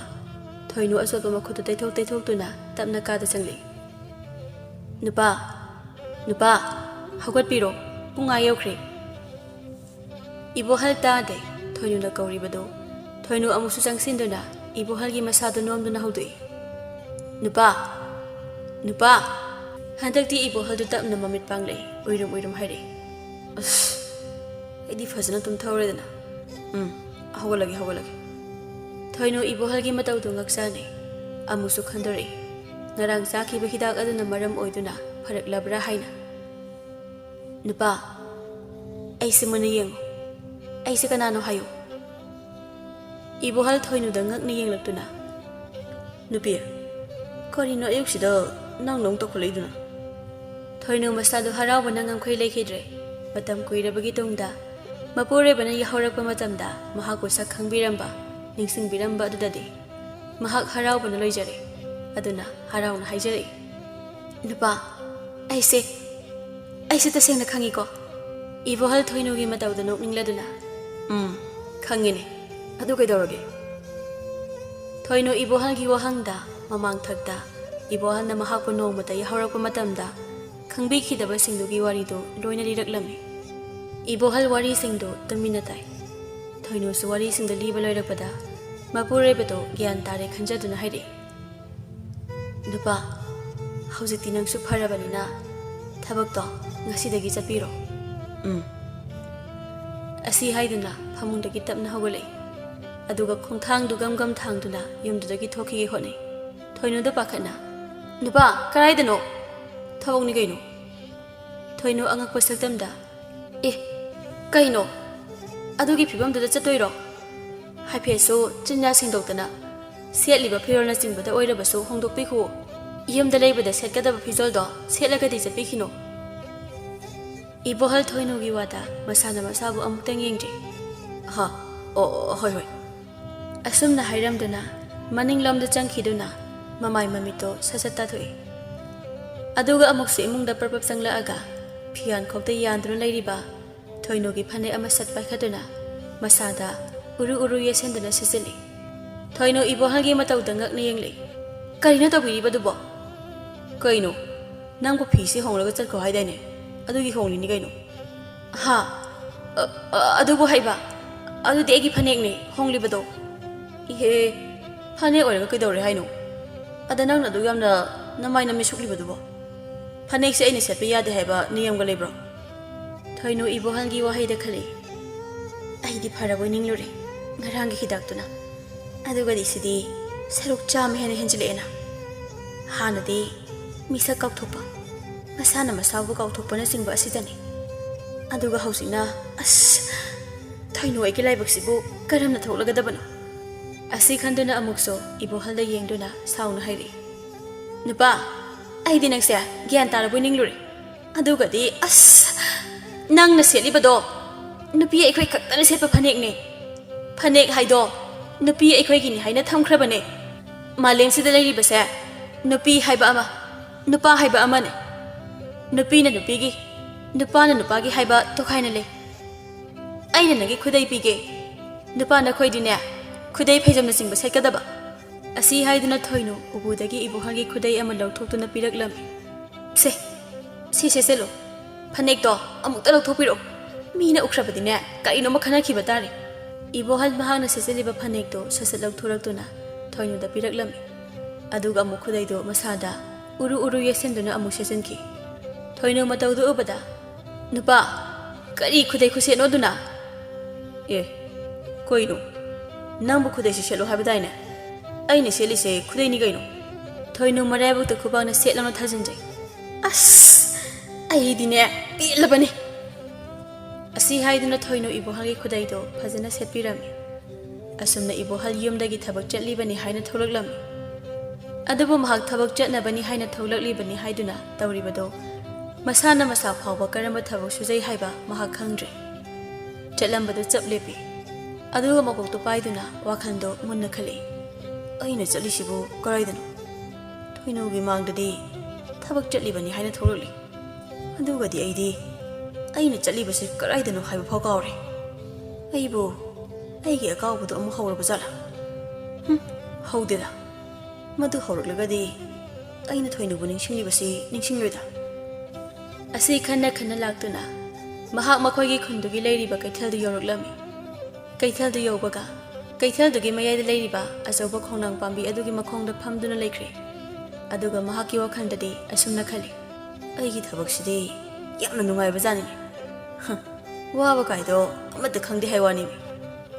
ꯊꯣꯏꯅꯨ ꯑꯆꯣꯠꯄ ꯃꯈꯨꯠꯇꯨ ꯇꯩꯊꯣꯛꯇꯨꯅ ꯇꯞꯅ ꯀꯥꯗ ꯆꯪꯂꯛꯏ ꯅꯨꯄꯥ ꯍꯧꯒꯠꯄꯤꯔꯣ ꯄꯨꯡ ꯌꯧꯈ꯭ꯔꯦ ꯏꯕꯣꯍꯜ ꯇꯥꯗꯦ ꯊꯣꯏꯅꯨꯅ ꯀꯧꯔꯤꯕꯗꯨ ꯊꯣꯏꯅꯨ ꯑꯃꯨꯛꯁꯨ ꯆꯪꯁꯤꯟꯗꯨꯅ ꯏꯕꯣꯍꯜꯒꯤ ꯃꯁꯥꯗꯨ ꯅꯣꯝꯗꯨꯅ ꯍꯧꯗꯣꯛꯏ ꯅꯨꯄꯥ ꯍꯟꯗꯛꯇꯤ ꯏꯕꯣꯍꯜꯗꯨ ꯇꯞꯅ ꯃꯃꯤꯠ ꯄꯥꯡꯂꯛꯏ ꯎꯏꯔꯨꯝ ꯍꯥꯏꯔꯛꯏ ꯑꯩꯗꯤ ꯐꯖꯅ ꯇꯨꯝꯊꯧꯔꯦꯗꯅ ꯍꯧꯒꯠꯂꯒꯦ ꯊꯣꯏꯅꯨ ꯏꯕꯣꯍꯜꯒꯤ ꯃꯇꯧꯗꯨ ꯉꯛꯆꯥꯅꯩ ꯑꯃꯨꯛꯁꯨ ꯈꯟꯗꯣꯔꯛꯏ ꯉꯔꯥꯡ ꯆꯥꯈꯤꯕ ꯍꯤꯗꯥꯛ ꯑꯗꯨꯅ ꯃꯔꯝ ꯑꯣꯏꯗꯨꯅ ꯐꯔꯛꯂꯕ꯭ꯔꯥ ꯍꯥꯏꯅ ꯅꯨꯄꯥ ꯑꯩꯁꯦ ꯃꯨꯟꯅ ꯌꯦꯡꯉꯨ ꯑꯩꯁꯦ ꯀꯅꯥꯅꯣ ꯍꯥꯏꯌꯨ ꯏꯕꯣꯍꯜ ꯊꯣꯏꯅꯨꯗ ꯉꯛꯅ ꯌꯦꯡꯂꯛꯇꯨꯅ ꯅꯨꯄꯤ ꯀꯔꯤꯅꯣ ꯑꯌꯨꯛꯁꯤꯗ ꯅꯪ ꯇꯧꯈꯠꯂꯛꯏꯗꯨꯅ ꯊꯣꯏꯅꯨ ꯃꯁꯥꯗꯨ ꯍꯔꯥꯎꯕꯅ ꯉꯝꯈꯩ ꯂꯩꯈꯤꯗ꯭ꯔꯦ ꯃꯇꯝ ꯀꯨꯏꯔꯕꯒꯤ ꯇꯨꯡꯗ ꯃꯄꯨꯔꯣꯏꯕꯅ ꯌꯥꯍꯧꯔꯛꯄ ꯃꯇꯝꯗ ꯃꯍꯥꯛꯄꯨ ꯁꯛ ꯈꯪꯕꯤꯔꯝꯕ ꯅꯤꯡꯁꯤꯡꯕꯤꯔꯝꯕ ꯑꯗꯨꯗꯗꯤ ꯃꯍꯥꯛ ꯍꯔꯥꯎꯕꯅ ꯂꯣꯏꯖꯔꯦ ꯑꯗꯨꯅ ꯍꯔꯥꯎꯅ ꯍꯥꯏꯖꯔꯛꯏ ꯅꯨꯄꯥ ꯑꯩꯁꯦ ꯇꯁꯦꯡꯅ ꯈꯪꯉꯤꯀꯣ ꯏꯕꯣꯍꯜ ꯊꯣꯏꯅꯨꯒꯤ ꯃꯇꯧꯗ ꯅꯣꯛꯅꯤꯡꯂꯗꯨꯅ ꯈꯪꯉꯤꯅꯦ ꯑꯗꯨ ꯀꯩꯗꯧꯔꯒꯦ ꯊꯣꯏꯅꯨ ꯏꯕꯣꯍꯜꯒꯤ ꯋꯥꯍꯪꯗ ꯃꯃꯥꯡꯊꯛꯇ ꯏꯕꯣꯍꯜꯅ ꯃꯍꯥꯛꯄꯨ ꯅꯣꯡꯃꯇ ꯌꯥꯍꯧꯔꯛꯄ ꯃꯇꯝꯗ ꯈꯪꯕꯤꯈꯤꯗꯕꯁꯤꯡꯗꯨꯒꯤ ꯋꯥꯔꯤꯗꯨ ꯂꯣꯏꯅ ꯂꯤꯔꯛꯂꯝꯃꯤ ꯏꯕꯣꯍꯜ ꯋꯥꯔꯤꯁꯤꯡꯗꯨ ꯇꯨꯃꯤꯟꯅ ꯇꯥꯏ ꯊꯣꯏꯅꯨꯁꯨ ꯋꯥꯔꯤꯁꯤꯡꯗꯨ ꯂꯤꯕ ꯂꯣꯏꯔꯛꯄꯗ ꯃꯄꯨꯔꯣꯏꯕꯗꯨ ꯒ꯭ꯌꯥꯟ ꯇꯥꯔꯦ ꯈꯟꯖꯗꯨꯅ ꯍꯥꯏꯔꯛꯏ ꯅꯨꯄꯥ ꯍꯧꯖꯤꯛꯇꯤ ꯅꯪꯁꯨ ꯐꯔꯕꯅꯤ나 ꯊꯕꯛꯇꯣ ꯉꯁꯤꯗꯒꯤ ꯆꯠꯄꯤꯔꯣ ꯑꯁꯤ ꯍꯥꯏꯗꯨꯅ ꯐꯃꯨꯡꯗꯒꯤ ꯇꯞꯅ ꯍꯧꯒꯠꯂꯛꯏ ꯑꯗꯨꯒ ꯈꯣꯡꯊꯥꯡꯗꯨ ꯒꯝ ꯊꯥꯡꯗꯨꯅ ꯌꯨꯝꯗꯨꯗꯒꯤ ꯊꯣꯛꯈꯤꯒꯦ ꯍꯣꯠꯅꯩ ꯊꯣꯏꯅꯨꯗ ꯄꯥꯈꯠꯅ ꯅꯨꯄꯥ ꯀꯔꯥꯏꯗꯅꯣ ꯊꯕꯛꯅꯤ ꯀꯩꯅꯣ ꯊꯣꯏꯅꯨ ꯑꯉꯛꯄ ꯁꯛꯇꯝꯗ ꯀꯩꯅꯣ ꯑꯗꯨꯒꯤ ꯐꯤꯕꯝꯗꯨꯗ ꯆꯠꯇꯣꯏꯔꯣ ꯍꯥꯏꯐꯦꯠꯁꯨ ꯆꯤꯟꯌꯥ ꯁꯦꯡꯗꯣꯛꯇꯅ ꯁꯦꯠꯂꯤꯕ ꯐꯤꯔꯣꯜꯅꯆꯤꯡꯕꯗ ꯑꯣꯏꯔꯕꯁꯨ ꯍꯣꯡꯗꯣꯛꯄꯤꯈꯨꯑꯣ ꯌꯨꯝꯗ ꯂꯩꯕꯗ ꯁꯦꯠꯀꯗꯕ ꯐꯤꯖꯣꯜꯗꯣ ꯁꯦꯠꯂꯒꯗꯤ ꯆꯠꯄꯤꯈꯤꯅꯣ ꯏꯕꯣꯍꯜ ꯊꯣꯏꯅꯨꯒꯤ ꯋꯥꯗ ꯃꯁꯥꯅ ꯃꯁꯥꯕꯨ ꯑꯃꯨꯛꯇꯪ ꯌꯦꯡꯗ꯭ꯔꯤ ꯍꯣꯏ ꯑꯁꯨꯝꯅ ꯍꯥꯏꯔꯝꯗꯨꯅ ꯃꯅꯤꯡꯂꯣꯝꯗ ꯆꯪꯈꯤꯗꯨꯅ ꯃꯃꯥꯏ ꯃꯃꯤꯠꯇꯣ ꯁꯠ ꯇꯥꯊꯣꯛꯏ ꯑꯗꯨꯒ ꯑꯃꯨꯛꯁꯨ ꯏꯃꯨꯡꯗ ꯄꯔꯄꯞ ꯆꯪꯂꯛꯑꯒ ꯐꯤꯌꯥꯟꯈꯣꯛꯇ ꯌꯥꯟꯗꯨꯅ ꯂꯩꯔꯤꯕ ꯊꯣꯏꯅꯨꯒꯤ ꯐꯅꯦꯛ ꯑꯃ ꯁꯠ ꯄꯥꯏꯈꯠꯇꯨꯅ ꯃꯁꯥꯗ ꯎꯔꯨ ꯌꯦꯠꯁꯤꯟꯗꯨꯅ ꯁꯤꯠꯆꯤꯜꯂꯤ ꯊꯣꯏꯅꯨ ꯏꯕꯣꯍꯜꯒꯤ ꯃꯇꯧꯗ ꯉꯛꯅ ꯌꯦꯡꯂꯛꯏ ꯀꯔꯤꯅꯣ ꯇꯧꯕꯤꯔꯤꯕꯗꯨꯕꯣ ꯀꯩꯅꯣ ꯅꯪꯕꯨ ꯐꯤꯁꯤ ꯍꯣꯡꯂꯒ ꯆꯠꯈꯣ ꯍꯥꯏꯗꯥꯏꯅꯦ ꯑꯗꯨꯒꯤ ꯍꯣꯡꯂꯤꯅꯤ ꯀꯩꯅꯣ ꯑꯗꯨꯕꯨ ꯍꯩꯕ ꯑꯗꯨꯗꯤ ꯑꯩꯒꯤ ꯐꯅꯦꯛꯅꯦ ꯍꯣꯡꯂꯤꯕꯗꯣ ꯐꯅꯦꯛ ꯑꯣꯏꯔꯒ ꯀꯩꯗꯧꯔꯦ ꯍꯥꯏꯅꯣ ꯑꯗ ꯅꯪꯅ ꯑꯗꯨ ꯌꯥꯝꯅ ꯅꯃꯥꯏ ꯅꯃꯤꯠ ꯁꯨꯛꯂꯤꯕꯗꯨꯕꯣ ꯐꯅꯦꯛꯁꯦ ꯑꯩꯅ ꯁꯦꯠꯄ ꯌꯥꯗꯦ ꯍꯥꯏꯕ ꯅꯤꯌꯝꯒ ꯂꯩꯕ꯭ꯔꯣ ꯊꯣꯏꯅꯨ ꯏꯕꯣꯍꯜꯒꯤ ꯋꯥꯍꯩꯗ ꯈꯜꯂꯤ ꯑꯩꯗꯤ ꯐꯔꯕꯣꯏ ꯅꯤꯡꯂꯨꯔꯦ ꯉꯔꯥꯡꯒꯤ ꯍꯤꯗꯥꯛꯇꯨꯅ ꯑꯗꯨꯒꯗꯤ ꯁꯤꯗꯤ ꯁꯔꯨꯛ ꯆꯥꯝꯃ ꯍꯦꯟꯅ ꯍꯦꯟꯖꯤꯜꯂꯛꯑꯦꯅ ꯍꯥꯟꯅꯗꯤ ꯃꯤꯁꯛ ꯀꯥꯎꯊꯣꯛꯄ ꯃꯁꯥꯅ ꯃꯁꯥꯕꯨ ꯀꯥꯎꯊꯣꯛꯄꯅꯆꯤꯡꯕ ꯑꯁꯤꯗꯅꯤ ꯑꯗꯨꯒ ꯍꯧꯖꯤꯛꯅ ꯊꯣꯏꯅꯨ ꯑꯩꯒꯤ ꯂꯥꯏꯕꯛꯁꯤꯕꯨ ꯀꯔꯝꯅ ꯊꯣꯛꯂꯒꯗꯕꯅꯣ ꯑꯁꯤ ꯈꯟꯗꯨꯅ ꯑꯃꯨꯛꯁꯨ ꯏꯕꯣꯍꯜꯗ ꯌꯦꯡꯗꯨꯅ ꯁꯥꯎꯅ ꯍꯥꯏꯔꯛꯏ ꯅꯨꯄꯥ ꯑꯩꯗꯤ ꯅꯪꯁꯦ ꯒ꯭ꯌꯥꯟ ꯇꯥꯔꯕꯣꯏ ꯅꯤꯡꯂꯨꯔꯦ ꯑꯗꯨꯒꯗꯤ ꯅꯪꯅ ꯁꯦꯠꯂꯤꯕꯗꯣ ꯅꯨꯄꯤ ꯑꯩꯈꯣꯏ ꯈꯛꯇꯅ ꯁꯦꯠꯄ ꯐꯅꯦꯛꯅꯦ ꯐꯅꯦꯛ ꯍꯥꯏꯗꯣ ꯅꯨꯄꯤ ꯑꯩꯈꯣꯏꯒꯤꯅꯤ ꯍꯥꯏꯅ ꯊꯝꯈ꯭ꯔꯕꯅꯦ ꯃꯥꯂꯦꯝꯁꯤꯗ ꯂꯩꯔꯤꯕꯁꯦ ꯅꯨꯄꯤ ꯍꯥꯏꯕ ꯑꯃ ꯅꯨꯄꯥ ꯍꯥꯏꯕ ꯑꯃꯅꯦ ꯅꯨꯄꯤꯅ ꯅꯨꯄꯤꯒꯤ ꯅꯨꯄꯥꯅ ꯅꯨꯄꯥꯒꯤ ꯍꯥꯏꯕ ꯇꯣꯈꯥꯏꯅ ꯂꯩ ꯑꯩꯅ ꯅꯪꯒꯤ ꯈꯨꯗꯩ ꯄꯤꯒꯦ ꯅꯨꯄꯥ ꯅꯈꯣꯏꯗꯤꯅꯦ ꯈꯨꯗꯩ ꯐꯩꯖꯣꯝꯅꯆꯤꯡꯕ ꯁꯦꯠꯀꯗꯕ ꯑꯁꯤ ꯍꯥꯏꯗꯨꯅ ꯊꯣꯏꯅꯨ ꯎꯄꯨꯗꯒꯤ ꯏꯕꯣꯍꯜꯒꯤ ꯈꯨꯗꯩ ꯑꯃ ꯂꯧꯊꯣꯛꯇꯨꯅ ꯄꯤꯔꯛꯂꯝꯃꯤ ꯁꯤ ꯁꯦꯠꯆꯤꯜꯂꯨ ꯐꯅꯦꯛꯇꯣ ꯑꯃꯨꯛꯇ ꯂꯧꯊꯣꯛꯄꯤꯔꯛꯎ ꯃꯤꯅ ꯎꯈ꯭ꯔꯕꯗꯤꯅꯦ ꯀꯔꯤꯅꯣꯃ ꯈꯟꯅꯈꯤꯕ ꯇꯥꯔꯦ ꯏꯕꯣꯍꯜ ꯃꯍꯥꯛꯅ ꯁꯦꯠꯆꯤꯜꯂꯤꯕ ꯐꯅꯦꯛꯇꯣ ꯁꯠ ꯂꯧꯊꯣꯔꯛꯇꯨꯅ ꯊꯣꯏꯅꯨꯗ ꯄꯤꯔꯛꯂꯝꯃꯤ ꯑꯗꯨꯒ ꯑꯃꯨꯛ ꯈꯨꯗꯩꯗꯣ ꯃꯁꯥꯗ ꯎꯔꯨ ꯌꯦꯠꯁꯤꯟꯗꯨꯅ ꯑꯃꯨꯛ ꯁꯦꯠꯆꯤꯟꯈꯤ ꯊꯣꯏꯅꯨ ꯃꯇꯧꯗꯨ ꯎꯕꯗ ꯅꯨꯄꯥ ꯀꯔꯤ ꯈꯨꯗꯩ ꯈꯨꯁꯦꯠꯅꯣꯗꯨꯅ ꯀꯩꯅꯣ ꯅꯪꯕꯨ ꯈꯨꯗꯩꯁꯤ ꯁꯦꯠꯂꯣ ꯍꯥꯏꯕꯗꯥꯏꯅꯦ ꯑꯩꯅ ꯁꯦꯠꯂꯤꯁꯦ ꯈꯨꯗꯩꯅꯤ ꯀꯩꯅꯣ ꯊꯣꯏꯅꯨ ꯃꯔꯥꯏꯕꯛꯇ ꯈꯨꯕꯥꯛꯅ ꯁꯦꯠ ꯂꯥꯎꯅ ꯊꯥꯖꯤꯟꯖꯩ ꯑꯁ ꯑꯩꯗꯤꯅꯦ ꯄꯦꯜꯂꯕꯅꯤ ꯑꯁꯤ ꯍꯥꯏꯗꯨꯅ ꯊꯣꯏꯅ ꯏꯕꯣꯍꯜꯒꯤ ꯈꯨꯗꯩꯗꯣ ꯐꯖꯅ ꯁꯦꯠꯄꯤꯔꯝꯃꯤ ꯑꯁꯨꯝꯅ ꯏꯕꯣꯍꯜ ꯌꯨꯝꯗꯒꯤ ꯊꯕꯛ ꯆꯠꯂꯤꯕꯅꯤ ꯍꯥꯏꯅ ꯊꯣꯛꯂꯛꯂꯝꯃꯤ ꯑꯗꯨꯕꯨ ꯃꯍꯥꯛ ꯊꯕꯛ ꯆꯠꯅꯕꯅꯤ ꯍꯥꯏꯅ ꯊꯣꯛꯂꯛꯂꯤꯕꯅꯤ ꯍꯥꯏꯗꯨꯅ ꯇꯧꯔꯤꯕꯗꯣ ꯃꯁꯥꯅ ꯃꯁꯥ ꯐꯥꯎꯕ ꯀꯔꯝꯕ ꯊꯕꯛ ꯁꯨꯖꯩ ꯍꯥꯏꯕ ꯃꯍꯥꯛ ꯈꯪꯗ꯭ꯔꯦ ꯆꯠꯂꯝꯕꯗꯨ ꯆꯞ ꯂꯦꯞꯄꯤ ꯑꯗꯨꯒ ꯃꯀꯣꯛꯇꯨ ꯄꯥꯏꯗꯨꯅ ꯋꯥꯈꯜꯗꯣ ꯃꯨꯟꯅ ꯈꯜꯂꯤ ꯑꯩꯅ ꯆꯠꯂꯤꯁꯤꯕꯨ ꯀꯔꯥꯏꯗꯅꯣ ꯊꯣꯏꯅꯧꯒꯤ ꯃꯥꯡꯗꯗꯤ ꯊꯕꯛ ꯆꯠꯂꯤꯕꯅꯤ ꯍꯥꯏꯅ ꯊꯣꯛꯂꯛꯂꯤ ꯑꯗꯨꯒꯗꯤ ꯑꯩꯅ ꯆꯠꯂꯤꯕꯁꯤ ꯀꯔꯥꯏꯗꯅꯣ ꯍꯥꯏꯕ ꯐꯥꯎ ꯀꯥꯎꯔꯦ ꯑꯩꯕꯨ ꯑꯩꯒꯤ ꯑꯀꯥꯎꯕꯗꯣ ꯑꯃꯨꯛ ꯍꯧꯔꯕ ꯖꯥꯠꯂꯥ ꯍꯧꯗꯦꯗ ꯃꯗꯨ ꯍꯧꯔꯛꯂꯒꯗꯤ ꯑꯩꯅ ꯊꯣꯏꯅꯧꯕꯨ ꯅꯤꯡꯁꯤꯡꯂꯤꯕꯁꯤ ꯅꯤꯡꯁꯤꯡꯂꯣꯏꯗ ꯑꯁꯤ ꯈꯟꯅ ꯈꯟꯅ ꯂꯥꯛꯇꯨꯅ ꯃꯍꯥꯛ ꯃꯈꯣꯏꯒꯤ ꯈꯨꯟꯗꯨꯒꯤ ꯂꯩꯔꯤꯕ ꯀꯩꯊꯦꯜꯗꯨ ꯌꯧꯔꯛꯂꯝꯃꯤ ꯀꯩꯊꯦꯜꯗꯨ ꯌꯧꯕꯒ ꯀꯩꯊꯦꯜꯗꯨꯒꯤ ꯃꯌꯥꯏꯗ ꯂꯩꯔꯤꯕ ꯑꯆꯧꯕ ꯈꯣꯡꯅꯥꯡ ꯄꯥꯝꯕꯤ ꯑꯗꯨꯒꯤ ꯃꯈꯣꯡꯗ ꯐꯝꯗꯨꯅ ꯂꯩꯈ꯭ꯔꯦ ꯑꯗꯨꯒ ꯃꯍꯥꯛꯀꯤ ꯋꯥꯈꯜꯗꯗꯤ ꯑꯁꯨꯝꯅ ꯈꯜꯂꯤ ꯑꯩꯒꯤ ꯊꯕꯛꯁꯤꯗꯤ ꯌꯥꯝꯅ ꯅꯨꯡꯉꯥꯏꯕ ꯖꯥꯠꯅꯤꯅꯦ ꯋꯥꯕ ꯀꯥꯏꯗꯣ ꯑꯃꯠꯇ ꯈꯪꯗꯦ ꯍꯥꯏ ꯋꯥꯅꯤꯃꯤ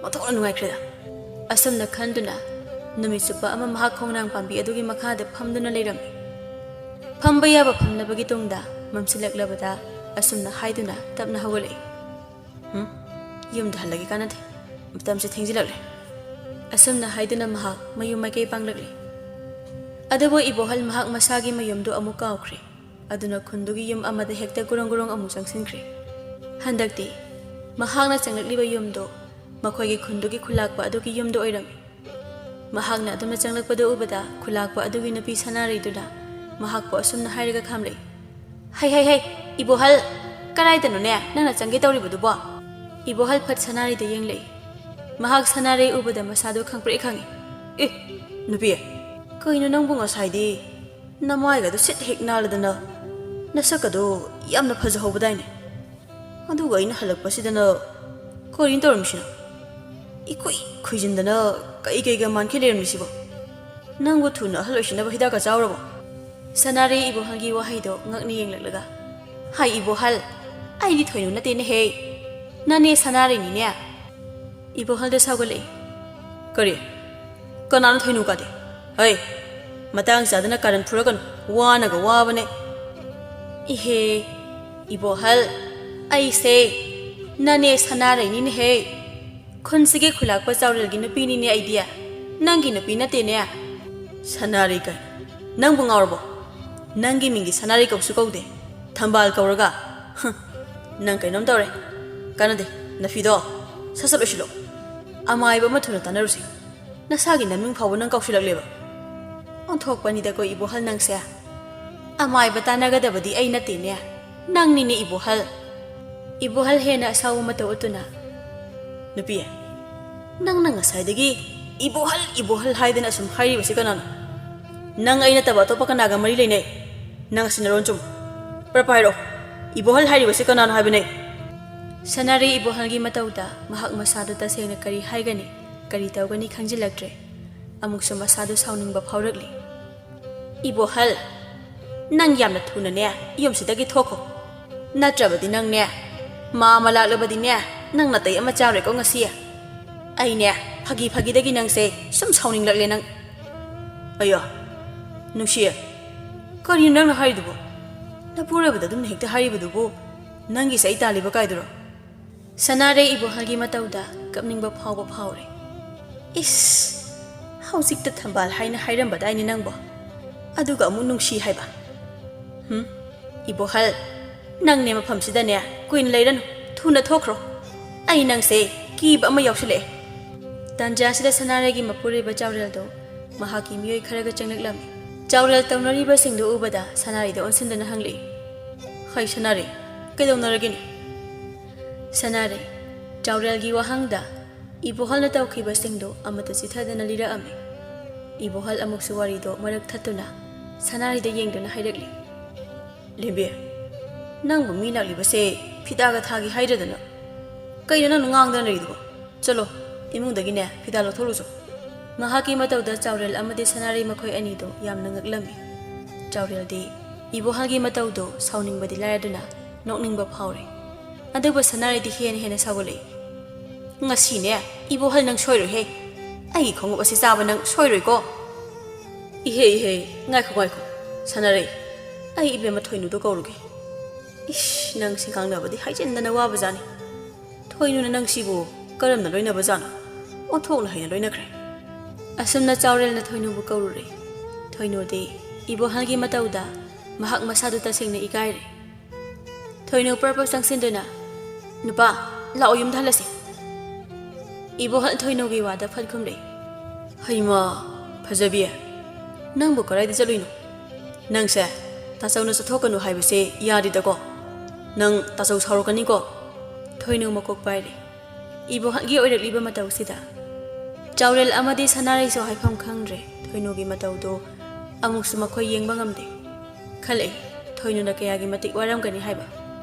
ꯑꯣꯟꯊꯣꯛꯅ ꯅꯨꯡꯉꯥꯏꯈ꯭ꯔꯦꯗ ꯑꯁꯨꯝꯅ ꯈꯟꯗꯨꯅ ꯅꯨꯃꯤꯠ ꯆꯨꯞꯄ ꯑꯃ ꯃꯍꯥꯛ ꯈꯣꯡꯅꯥꯡ ꯄꯥꯝꯕꯤ ꯑꯗꯨꯒꯤ ꯃꯈꯥꯗ ꯐꯝꯗꯨꯅ ꯂꯩꯔꯝꯃꯤ ꯐꯝꯕ ꯌꯥꯕ ꯐꯝꯂꯕꯒꯤ ꯇꯨꯡꯗ ꯃꯝꯁꯤꯜꯂꯛꯂꯕꯗ ꯑꯁꯨꯝꯅ ꯍꯥꯏꯗꯨꯅ ꯇꯞꯅ ꯍꯧꯒꯠꯂꯛꯏ ꯌꯨꯝꯗ ꯍꯜꯂꯒꯦ ꯀꯥꯟꯅꯗꯦ ꯃꯇꯝꯁꯦ ꯊꯦꯡꯖꯤꯜꯂꯛꯂꯦ ꯑꯁꯨꯝꯅ ꯍꯥꯏꯗꯨꯅ ꯃꯍꯥꯛ ꯃꯌꯨꯝ ꯃꯥꯏꯀꯩ ꯄꯥꯡꯂꯛꯂꯤ ꯑꯗꯨꯕꯨ ꯏꯕꯣꯍꯜ ꯃꯍꯥꯛ ꯃꯁꯥꯒꯤ ꯃꯌꯨꯝꯗꯨ ꯑꯃꯨꯛ ꯀꯥꯎꯈ꯭ꯔꯦ ꯑꯗꯨꯅ ꯈꯨꯟꯗꯨꯒꯤ ꯌꯨꯝ ꯑꯃꯗ ꯍꯦꯛꯇ ꯒꯨꯔꯨꯡ ꯒꯨꯔꯨꯡ ꯑꯃꯨꯛ ꯆꯪꯁꯤꯟꯈ꯭ꯔꯦ ꯍꯟꯗꯛꯇꯤ ꯃꯍꯥꯛꯅ ꯆꯪꯂꯛꯂꯤꯕ ꯌꯨꯝꯗꯣ ꯃꯈꯣꯏꯒꯤ ꯈꯨꯟꯗꯨꯒꯤ ꯈꯨꯜꯂꯥꯛꯄ ꯑꯗꯨꯒꯤ ꯌꯨꯝꯗ ꯑꯣꯏꯔꯝꯃꯤ ꯃꯍꯥꯛꯅ ꯑꯗꯨꯝꯅ ꯆꯪꯂꯛꯄꯗ ꯎꯕꯗ ꯈꯨꯜꯂꯥꯛꯄ ꯑꯗꯨꯒꯤ ꯅꯨꯄꯤ ꯁꯅꯥꯔꯩꯗꯨꯅ ꯃꯍꯥꯛꯄꯨ ꯑꯁꯨꯝꯅ ꯍꯥꯏꯔꯒ ꯈꯥꯝꯂꯛꯏ ꯍꯩ ꯏꯕꯣꯍꯜ ꯀꯔꯥꯏꯗꯅꯣꯅꯦ ꯅꯪꯅ ꯆꯪꯒꯦ ꯇꯧꯔꯤꯕꯗꯨꯕꯣ ꯏꯕꯣꯍꯜ ꯐꯠ ꯁꯅꯥꯔꯩꯗ ꯌꯦꯡꯂꯛꯏ ꯃꯍꯥꯛ ꯁꯅꯥꯔꯩ ꯎꯕꯗ ꯃꯁꯥꯗꯨ ꯈꯪꯄ꯭ꯔꯦꯛ ꯈꯪꯉꯤ ꯅꯨꯄꯤ ꯀꯩꯅꯣ ꯅꯪꯕꯨ ꯉꯁꯥꯏꯗꯤ ꯅꯃꯥꯏꯒꯗꯣ ꯁꯤꯠ ꯍꯦꯛ ꯅꯥꯜꯂꯗꯅ ꯅꯁꯛꯀꯗꯣ ꯌꯥꯝꯅ ꯐꯖꯍꯧꯕꯗꯥꯏꯅꯦ ꯑꯗꯨꯒ ꯑꯩꯅ ꯍꯜꯂꯛꯄꯁꯤꯗꯅ ꯀꯔꯤꯅ ꯇꯧꯔꯝꯃꯤꯁꯤꯅ ꯏꯈꯨꯏ ꯈꯨꯏꯖꯤꯟꯗꯅ ꯀꯩꯒ ꯃꯥꯟꯈꯤ ꯂꯩꯔꯝꯃꯤꯁꯤꯕꯣ ꯅꯪꯕꯨ ꯊꯨꯅ ꯑꯍꯜ ꯑꯣꯏꯁꯤꯟꯅꯕ ꯍꯤꯗꯥꯛꯀ ꯆꯥꯎꯔꯕꯣ ꯁꯅꯥꯔꯩ ꯏꯕꯣꯍꯜꯒꯤ ꯋꯥꯍꯩꯗꯣ ꯉꯛꯅ ꯌꯦꯡꯂꯛꯂꯒ ꯍꯥꯏ ꯏꯕꯣꯍꯜ ꯑꯩꯗꯤ ꯊꯣꯏꯅꯧ ꯅꯠꯇꯦꯅꯦꯍꯦ ꯅꯅꯦ ꯁꯅꯥꯔꯩꯅꯤꯅꯦ ꯏꯕꯣꯍꯜꯗ ꯁꯥꯎꯒꯠꯂꯛꯏ ꯀꯔꯤ ꯀꯅꯥꯅ ꯊꯣꯏꯅꯧ ꯀꯥꯗꯦ ꯍꯩ ꯃꯇꯥꯡ ꯆꯥꯗꯅ ꯀꯥꯔꯟ ꯐꯨꯔꯒꯅꯨ ꯋꯥꯅꯒ ꯋꯥꯕꯅꯦ ꯏꯍꯦ ꯏꯕꯣꯍꯜ ꯑꯩꯁꯦ ꯅꯅꯦ ꯁꯅꯥꯔꯩꯅꯤꯅꯦꯍꯦ ꯈꯨꯟꯁꯤꯒꯤ ꯈꯨꯜꯂꯥꯛꯄ ꯆꯥꯎꯔꯦꯜꯒꯤ ꯅꯨꯄꯤꯅꯤꯅꯦ ꯑꯩꯗꯤ ꯅꯪꯒꯤ ꯅꯨꯄꯤ ꯅꯠꯇꯦꯅꯦ ꯁꯅꯥꯔꯩ ꯀꯥꯏ ꯅꯪꯕꯨ ꯉꯥꯎꯔꯕꯣ ꯅꯪꯒꯤ ꯃꯤꯡꯗꯤ ꯁꯅꯥꯔꯩ ꯀꯧꯁꯨ ꯀꯧꯗꯦ ꯊꯝꯕꯥꯜ ꯀꯧꯔꯒ ꯅꯪ ꯀꯩꯅꯣꯝ ꯇꯧꯔꯦ ꯀꯥꯟꯅꯗꯦ ꯅꯐꯤꯗꯣ ꯁꯠ ꯂꯣꯏꯁꯤꯜꯂꯣ ꯑꯃꯥꯏꯕ ꯑꯃ ꯊꯨꯅ ꯇꯥꯟꯅꯔꯨꯁꯤ ꯅꯁꯥꯒꯤ ꯅꯃꯤꯡ ꯐꯥꯎꯕ ꯅꯪ ꯀꯧꯁꯤꯜꯂꯛꯂꯦꯕ ꯑꯣꯟꯊꯣꯛꯄꯅꯤꯗꯀꯣ ꯏꯕꯣꯍꯜ ꯅꯪꯁꯦ ꯑꯃꯥꯏꯕ ꯇꯥꯟꯅꯒꯗꯕꯗꯤ ꯑꯩ ꯅꯠꯇꯦꯅꯦ ꯅꯪꯅꯤꯅꯦ ꯏꯕꯣꯍꯜ ꯍꯦꯟꯅ ꯑꯁꯥꯎꯕ ꯃꯇꯧ ꯎꯠꯇꯨꯅ ꯅꯨꯄꯤ ꯅꯪꯅ ꯉꯁꯥꯏꯗꯒꯤ ꯏꯕꯣꯍꯜ ꯍꯥꯏꯗꯅ ꯑꯁꯨꯝ ꯍꯥꯏꯔꯤꯕꯁꯤ ꯀꯅꯥꯅꯣ ꯅꯪ ꯑꯩ ꯅꯠꯇꯕ ꯑꯇꯣꯞꯄ ꯀꯅꯥꯒ ꯃꯔꯤ ꯂꯩꯅꯩ ꯅꯪ ꯑꯁꯤ ꯅꯔꯣꯟ ꯆꯨꯝ ꯄ꯭ꯔꯄ ꯍꯥꯏꯔꯛꯑꯣ ꯏꯕꯣꯍꯜ ꯍꯥꯏꯔꯤꯕꯁꯤ ꯀꯅꯥꯅꯣ ꯍꯥꯏꯕꯅꯦ ꯁꯅꯥꯔꯩ ꯏꯕꯣꯍꯜꯒꯤ ꯃꯇꯧꯗ ꯃꯍꯥꯛ ꯃꯁꯥꯗꯨ ꯇꯁꯦꯡꯅ ꯀꯔꯤ ꯍꯥꯏꯒꯅꯤ ꯀꯔꯤ ꯇꯧꯒꯅꯤ ꯈꯪꯖꯤꯜꯂꯛꯇ꯭ꯔꯦ ꯑꯃꯨꯛꯁꯨ ꯃꯁꯥꯗꯨ ꯁꯥꯎꯅꯤꯡꯕ ꯐꯥꯎꯔꯛꯂꯤ ꯏꯕꯣꯍꯜ ꯅꯪ ꯌꯥꯝꯅ ꯊꯨꯅꯅꯦ ꯌꯨꯝꯁꯤꯗꯒꯤ ꯊꯣꯛꯈꯣ ꯅꯠꯇ꯭ꯔꯕꯗꯤ ꯅꯪꯅꯦ ꯃꯥ ꯑꯃ ꯂꯥꯛꯂꯕꯗꯤꯅꯦ ꯅꯪ ꯅꯥꯇꯩ ꯑꯃ ꯆꯥꯔꯣꯏꯀꯣ ꯉꯁꯤ ꯑꯩꯅꯦ ꯐꯥꯒꯤꯗꯒꯤ ꯅꯪꯁꯦ ꯁꯨꯝ ꯁꯥꯎꯅꯤꯡꯂꯛꯂꯦ ꯅꯪ ꯑꯌꯣ ꯅꯨꯡꯁꯤꯌꯦ ꯀꯔꯤꯅꯣ ꯅꯪꯅ ꯍꯥꯏꯔꯤꯗꯨꯕꯣ ꯅꯄꯨꯔꯣꯏꯕꯗ ꯑꯗꯨꯝ ꯍꯦꯛꯇ ꯍꯥꯏꯔꯤꯕꯗꯨꯕꯨ ꯅꯪꯒꯤꯁꯦ ꯑꯩ ꯇꯥꯜꯂꯤꯕ ꯀꯥꯏꯗꯨꯔꯣ ꯁꯅꯥꯔꯩ ꯏꯕꯣꯍꯜꯒꯤ ꯃꯇꯧꯗ ꯀꯞꯅꯤꯡꯕ ꯐꯥꯎꯕ ꯐꯥꯎꯔꯦ ꯏꯁ ꯍꯧꯖꯤꯛꯇ ꯊꯝꯕꯥꯜ ꯍꯥꯏꯅ ꯍꯥꯏꯔꯝꯕꯗꯥꯏꯅꯦ ꯅꯪꯕꯣ ꯑꯗꯨꯒ ꯑꯃꯨꯛ ꯅꯨꯡꯁꯤ ꯍꯥꯏꯕ ꯏꯕꯣꯍꯜ ꯅꯪꯅꯦ ꯃꯐꯝꯁꯤꯗꯅꯦ ꯀꯨꯏꯅ ꯂꯩꯔꯅꯨ ꯊꯨꯅ ꯊꯣꯛꯈ꯭ꯔꯣ ꯑꯩ ꯅꯪꯁꯦ ꯀꯤꯕ ꯑꯃ ꯌꯥꯎꯁꯤꯜꯂꯛꯑꯦ ꯇꯥꯟꯖꯥꯁꯤꯗ ꯁꯅꯥꯔꯩꯒꯤ ꯃꯄꯨꯔꯣꯏꯕ ꯆꯥꯎꯔꯦꯜꯗꯣ ꯃꯍꯥꯛꯀꯤ ꯃꯤꯑꯣꯏ ꯈꯔꯒ ꯆꯪꯂꯛꯂꯝꯃꯤ ꯆꯥꯎꯔꯦꯜ ꯇꯧꯅꯔꯤꯕꯁꯤꯡꯗꯨ ꯎꯕꯗ ꯁꯅꯥꯔꯩꯗ ꯑꯣꯟꯁꯤꯟꯗꯨꯅ ꯍꯪꯂꯛꯏ ꯍꯩ ꯁꯅꯥꯔꯩ ꯀꯩꯗꯧꯅꯔꯒꯦꯅꯦ ꯁꯅꯥꯔꯩ ꯆꯥꯎꯔꯦꯜꯒꯤ ꯋꯥꯍꯪꯗ ꯏꯕꯣꯍꯜꯅ ꯇꯧꯈꯤꯕꯁꯤꯡꯗꯨ ꯑꯃꯠꯇ ꯆꯤꯊꯗꯅ ꯂꯤꯔꯛꯑꯝꯃꯤ ꯏꯕꯣꯍꯜ ꯑꯃꯨꯛꯁꯨ ꯋꯥꯔꯤꯗꯣ ꯃꯔꯛ ꯊꯠꯇꯨꯅ ꯁꯅꯥꯔꯩꯗ ꯌꯦꯡꯗꯨꯅ ꯍꯥꯏꯔꯛꯂꯤ ꯂꯦꯝꯕꯤ ꯅꯪꯕꯨ ꯃꯤ ꯂꯥꯛꯂꯤꯕꯁꯦ ꯐꯤꯗꯥꯒ ꯊꯥꯒꯤ ꯍꯥꯏꯗ꯭ꯔꯗꯅ ꯀꯩꯅꯣ ꯅꯪꯅ ꯉꯥꯡꯗꯅ ꯂꯩꯔꯤꯗꯨꯕꯣ ꯆꯠꯂꯣ ꯏꯃꯨꯡꯗꯒꯤꯅꯦ ꯐꯤꯗꯥ ꯂꯧꯊꯣꯛꯂꯨꯆꯣ ꯉꯥꯏꯍꯥꯛꯀꯤ ꯃꯇꯧꯗ ꯆꯥꯎꯔꯦꯜ ꯑꯃꯗꯤ ꯁꯅꯥꯔꯩ ꯃꯈꯣꯏ ꯑꯅꯤꯗꯣ ꯌꯥꯝꯅ ꯉꯛꯂꯝꯃꯤ ꯆꯥꯎꯔꯦꯜꯗꯤ ꯏꯕꯣꯍꯜꯒꯤ ꯃꯇꯧꯗꯣ ꯁꯥꯎꯅꯤꯡꯕꯗꯤ ꯂꯥꯏꯔꯗꯨꯅ ꯅꯣꯛꯅꯤꯡꯕ ꯐꯥꯎꯔꯦ ꯑꯗꯨꯕꯨ ꯁꯅꯥꯔꯩꯗꯤ ꯍꯦꯟꯅ ꯁꯥꯎꯒꯠꯂꯛꯏ ꯉꯁꯤꯅꯦ ꯏꯕꯣꯍꯜ ꯅꯪ ꯁꯣꯏꯔꯣꯏꯍꯦ ꯑꯩꯒꯤ ꯈꯣꯡꯎꯞ ꯑꯁꯤ ꯆꯥꯕ ꯅꯪ ꯁꯣꯏꯔꯣꯏꯀꯣ ꯏꯍꯦ ꯉꯥꯏꯈꯣ ꯁꯅꯥꯔꯩ ꯑꯩ ꯏꯕꯦꯝꯃ ꯊꯣꯏꯅꯨꯗꯣ ꯀꯧꯔꯨꯒꯦ ꯏꯁ ꯅꯪ ꯁꯤ ꯉꯥꯡꯅꯕꯗꯤ ꯍꯥꯏꯖꯤꯟꯗꯅ ꯋꯥꯕꯖꯥꯅꯤ ꯊꯣꯏꯅꯨꯅ ꯅꯪ ꯁꯤꯕꯨ ꯀꯔꯝꯅ ꯂꯣꯏꯅꯕꯖꯥꯅꯣ ꯑꯣꯟꯊꯣꯛꯅ ꯍꯩꯅ ꯂꯣꯏꯅꯈ꯭ꯔꯦ ꯑꯁꯨꯝꯅ ꯆꯥꯎꯔꯦꯜꯅ ꯊꯣꯏꯅꯨꯕꯨ ꯀꯧꯔꯨꯔꯦ ꯊꯣꯏꯅꯨꯗꯤ ꯏꯕꯣꯍꯜꯒꯤ ꯃꯇꯧꯗ ꯃꯍꯥꯛ ꯃꯁꯥꯗꯨ ꯇꯁꯦꯡꯅ ꯏꯀꯥꯏꯔꯦ ꯊꯣꯏꯅꯨ ꯄꯔꯄ ꯆꯪꯁꯤꯟꯗꯨꯅ ꯅꯨꯄꯥ ꯂꯥꯛꯑꯣ ꯌꯨꯝꯗ ꯍꯜꯂꯁꯤ 이보한 토이노기 와다 펀컴레 하이마 파자비에 낭보 거라이드 jal루이노 낭세 다사우나 사토카노 하이브세 야리다고 낭 다사우 사로가니고 토이노 마콕 바이레 이보한기 오이르리바 마타우시다 자우렐 아마디 사나레이소 하이팜 캉드레 토이노기 마타우도 아묵수 마코이 옌바 ngamde 칼레 토이노나 kayagi matik waramgani haiba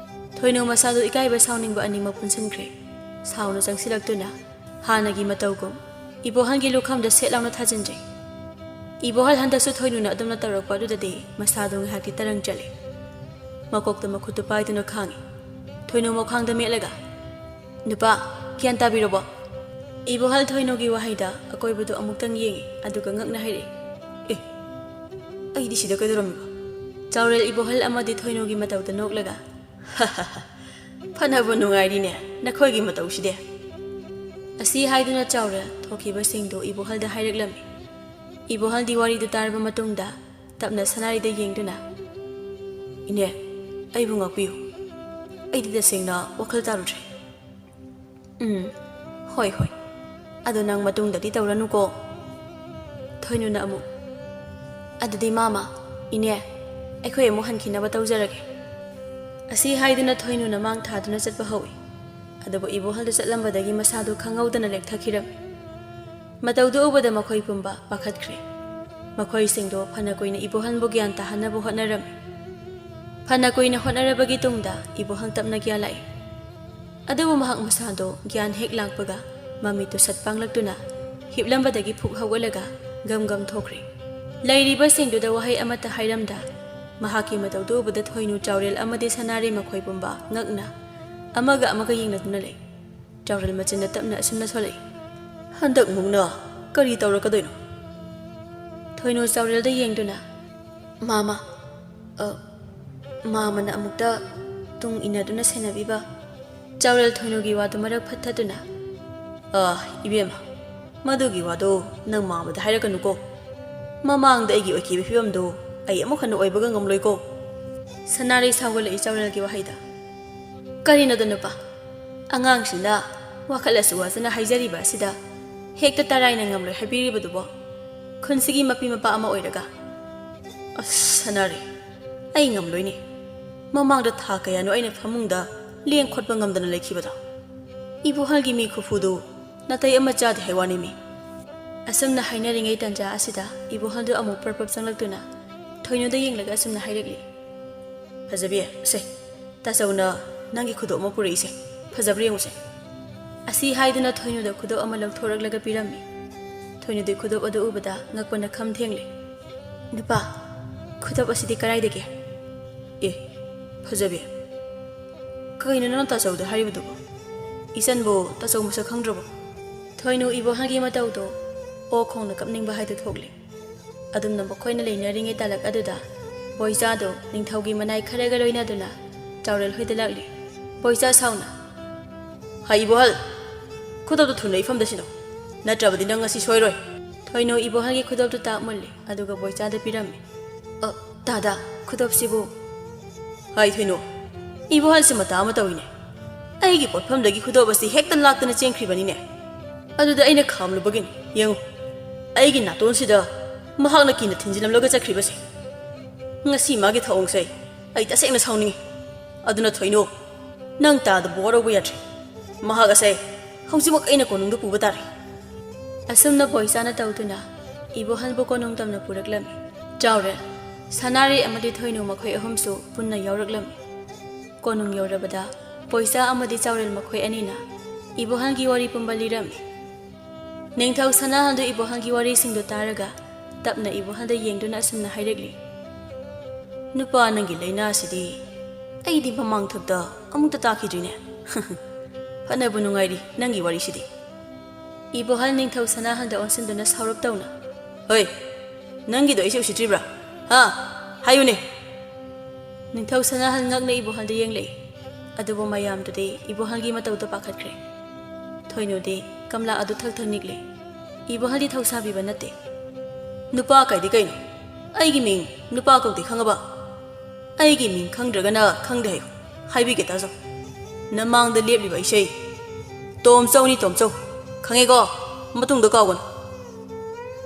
토이노 마사도 이카이바 사우닝바 아닝마 푼선크레 사우나 장실락두나 하나기 matawgum ibohalgi lukamda setlauna thajinjay ibohal handaksu thoinuna adumna tarakpa adudadi masadong haki tarang chale makokta makhutu paiduna khangi thoinu mokhangda melaga nupa kyan tabirobo ibohal thoinogi wahaida akoibudu amuktang yengi aduga ngakna haire aidi sida kaidoramba chaurel ibohal amadi thoinogi matawda noklaga phanabu nungairine nakhoigi matawside असी हाइदुना चाउरे थोखिबा सिंगदो इबोहलदा हाइरगलमी इबोहल दिवारीदु तारबा मतुंगदा तपना सनारीदा येंगदुना इने अइबु ngakpiyu अइदि दसेंगना वखल तारुद्रे होय होय अदो नंग मतुंगददि तौरनुको थोइनुना अमु अददि मामा इने अखोय अमु हनखिनबा तौजरगे असी हाइदुना थोइनुना मांग थादुना चटबा हौई अदबो इबोहलदा चटलंबदगी मसादो खंगौदना लेखथखिरम मतौदो उबदा मखोय पुंबा पाखतख्रे मखोय सिंगदो फना कोइना इबोहलबो ग्यान ताहनबो होटनरम फना कोइना होटनरबगी तुंगदा इबोहल तपना ग्या लाई अदबो महक मसादो ग्यान हेक लांगपगा ममितु सतपांगलक्तुना हिबलंबदगी फुक हौगलगा गम गम थोख्रे लैरिबा सिंगदो वहाय अमता हाइरमदा महाकी मतौदो उबदा थोइनु चाउरेल अमदि सनारे मखोय पुंबा ngakna amaga amaga yengna lei chaurel machinda tapna asumna solei handak mungna kari tawrakadoino thoino chaurel da yengduna mama mama na amukta tung inaduna senabiba chaurel thoino gi wadu marak phathatuna ibema madugi wadu nang mama da hairakanu ko mamang da igi oki bifibam do ai amukhana oibaga ngamloi ko sanare sawgal i chaurel gi wahaida Karina Dunupa Angang Sina Wakalas was in a Hizari Basida Hector Tarain and Gamble Habiri Budubo Consigi Mapima Pama Oidaga Sanari Aingam Loini Mamang the Takayano in a Famunda Lian Kotbangam than a Lakibada Ibu Halgi me Kufudu Natai Amajad Hewanimi Asum the Hainering Eitanja Asida Ibu Handu Amu Purpose and Lactuna Toino the Ying Lagasum the Haidagli Hazabia say Tasona Nangi kudo mo purisi phajabri nguse asi haiduna thoinu da kudo ama lagthorak laga pirami thoinu de kudo adu ubada ngakpana kham thengle nupa kudo asidi karai dege phajabi kaina nan ta chawda haribudu isan bo ta chaw musa khangdrobo thoinu ibo hagi matau do o khongna kapning ba haidu thogle adum na bokhoina leinaringe talak aduda boisa do ningthaugi manai kharaga loina duna chaurel hoida lagli Boisa sauna Hai ibohal Kudab to Tunai from the Sino Natrabadi Nangasi Soiroi Toino ibohagi Kudab to Tap Molly Aduga Boisa de Pirami Dada Kudab Sibu Hai Tino Ibohal Simatama Tawine I give what from the Gikudobasi heck the lock and a chain cribanine Adu the Aina Kam Lubagin Young I get not on Sida Mahanakin the Tinjinam Logas Cribasi Nasi Magit Hong say I the same as Honing Aduna Toino Nang ta the border weird. Mahaga say, how's you walk in a conung to Pubatari? Asumna Boisana Tautuna, Ibohan Bokonung Tamna Puraglami, Jaure, Sanari Amadi Toino Makoi Homso, Puna Yoraglami, Konung Yorabada, Boisa Amadi Saurel Makoi Anina, Ibohangi Wari Pumbalirami. Ningtau Sana and Ibohangi Wari sing the Taraga, Tapna Ibohanda Yengduna Sumna Hidegli. Nupa Nangi Lena City. I did among the among the taki junior. Panabunungairi, Nangi Wari City. Ibo Halning Tausana and the Onsendonas Horror Dona. Oi, Nangi the issue Shibra. Ha, Hayune. ꯅꯤꯡꯊꯧ ꯁꯅꯥꯍꯜ ꯉꯛꯅ ꯏꯕꯣꯍꯜꯗ ꯌꯦꯡꯂꯛꯏ ꯑꯗꯨꯕꯨ ꯃꯌꯥꯝꯗꯨꯗꯤ ꯏꯕꯣꯍꯜꯒꯤ ꯃꯇꯧꯗ ꯄꯥꯈꯠꯈ꯭ꯔꯦ ꯊꯣꯏꯅꯨꯗꯤ ꯀꯝꯂꯥ ꯑꯗꯨ ꯊꯛ ꯊꯛ ꯅꯤꯛꯂꯤ 이보할이 ꯊꯧꯁꯥꯕꯤꯕ ꯅꯠꯇꯦ 누빠 ꯀꯥꯏꯗꯤ ꯀꯩꯅꯣ ꯑꯩꯒꯤ ꯃꯤꯡ 누빠 ꯀꯧꯗꯤ ꯈꯪꯉꯕ ꯑꯩꯒꯤ ꯃꯤꯡ ꯈꯪꯗ꯭ꯔꯒꯅ ꯈꯪꯗꯦ ꯍꯥꯏꯌꯨ ꯍꯥꯏꯕꯤꯒꯦ ꯇꯥꯖꯧ ꯅꯃꯥꯡꯗ ꯂꯦꯞꯂꯤꯕ ꯏꯁꯩ ꯇꯣꯝꯆꯧꯅꯤ ꯇꯣꯝꯆꯧ ꯈꯪꯉꯦꯀꯣ ꯃꯇꯨꯡꯗ ꯀꯥꯎꯒꯅꯨ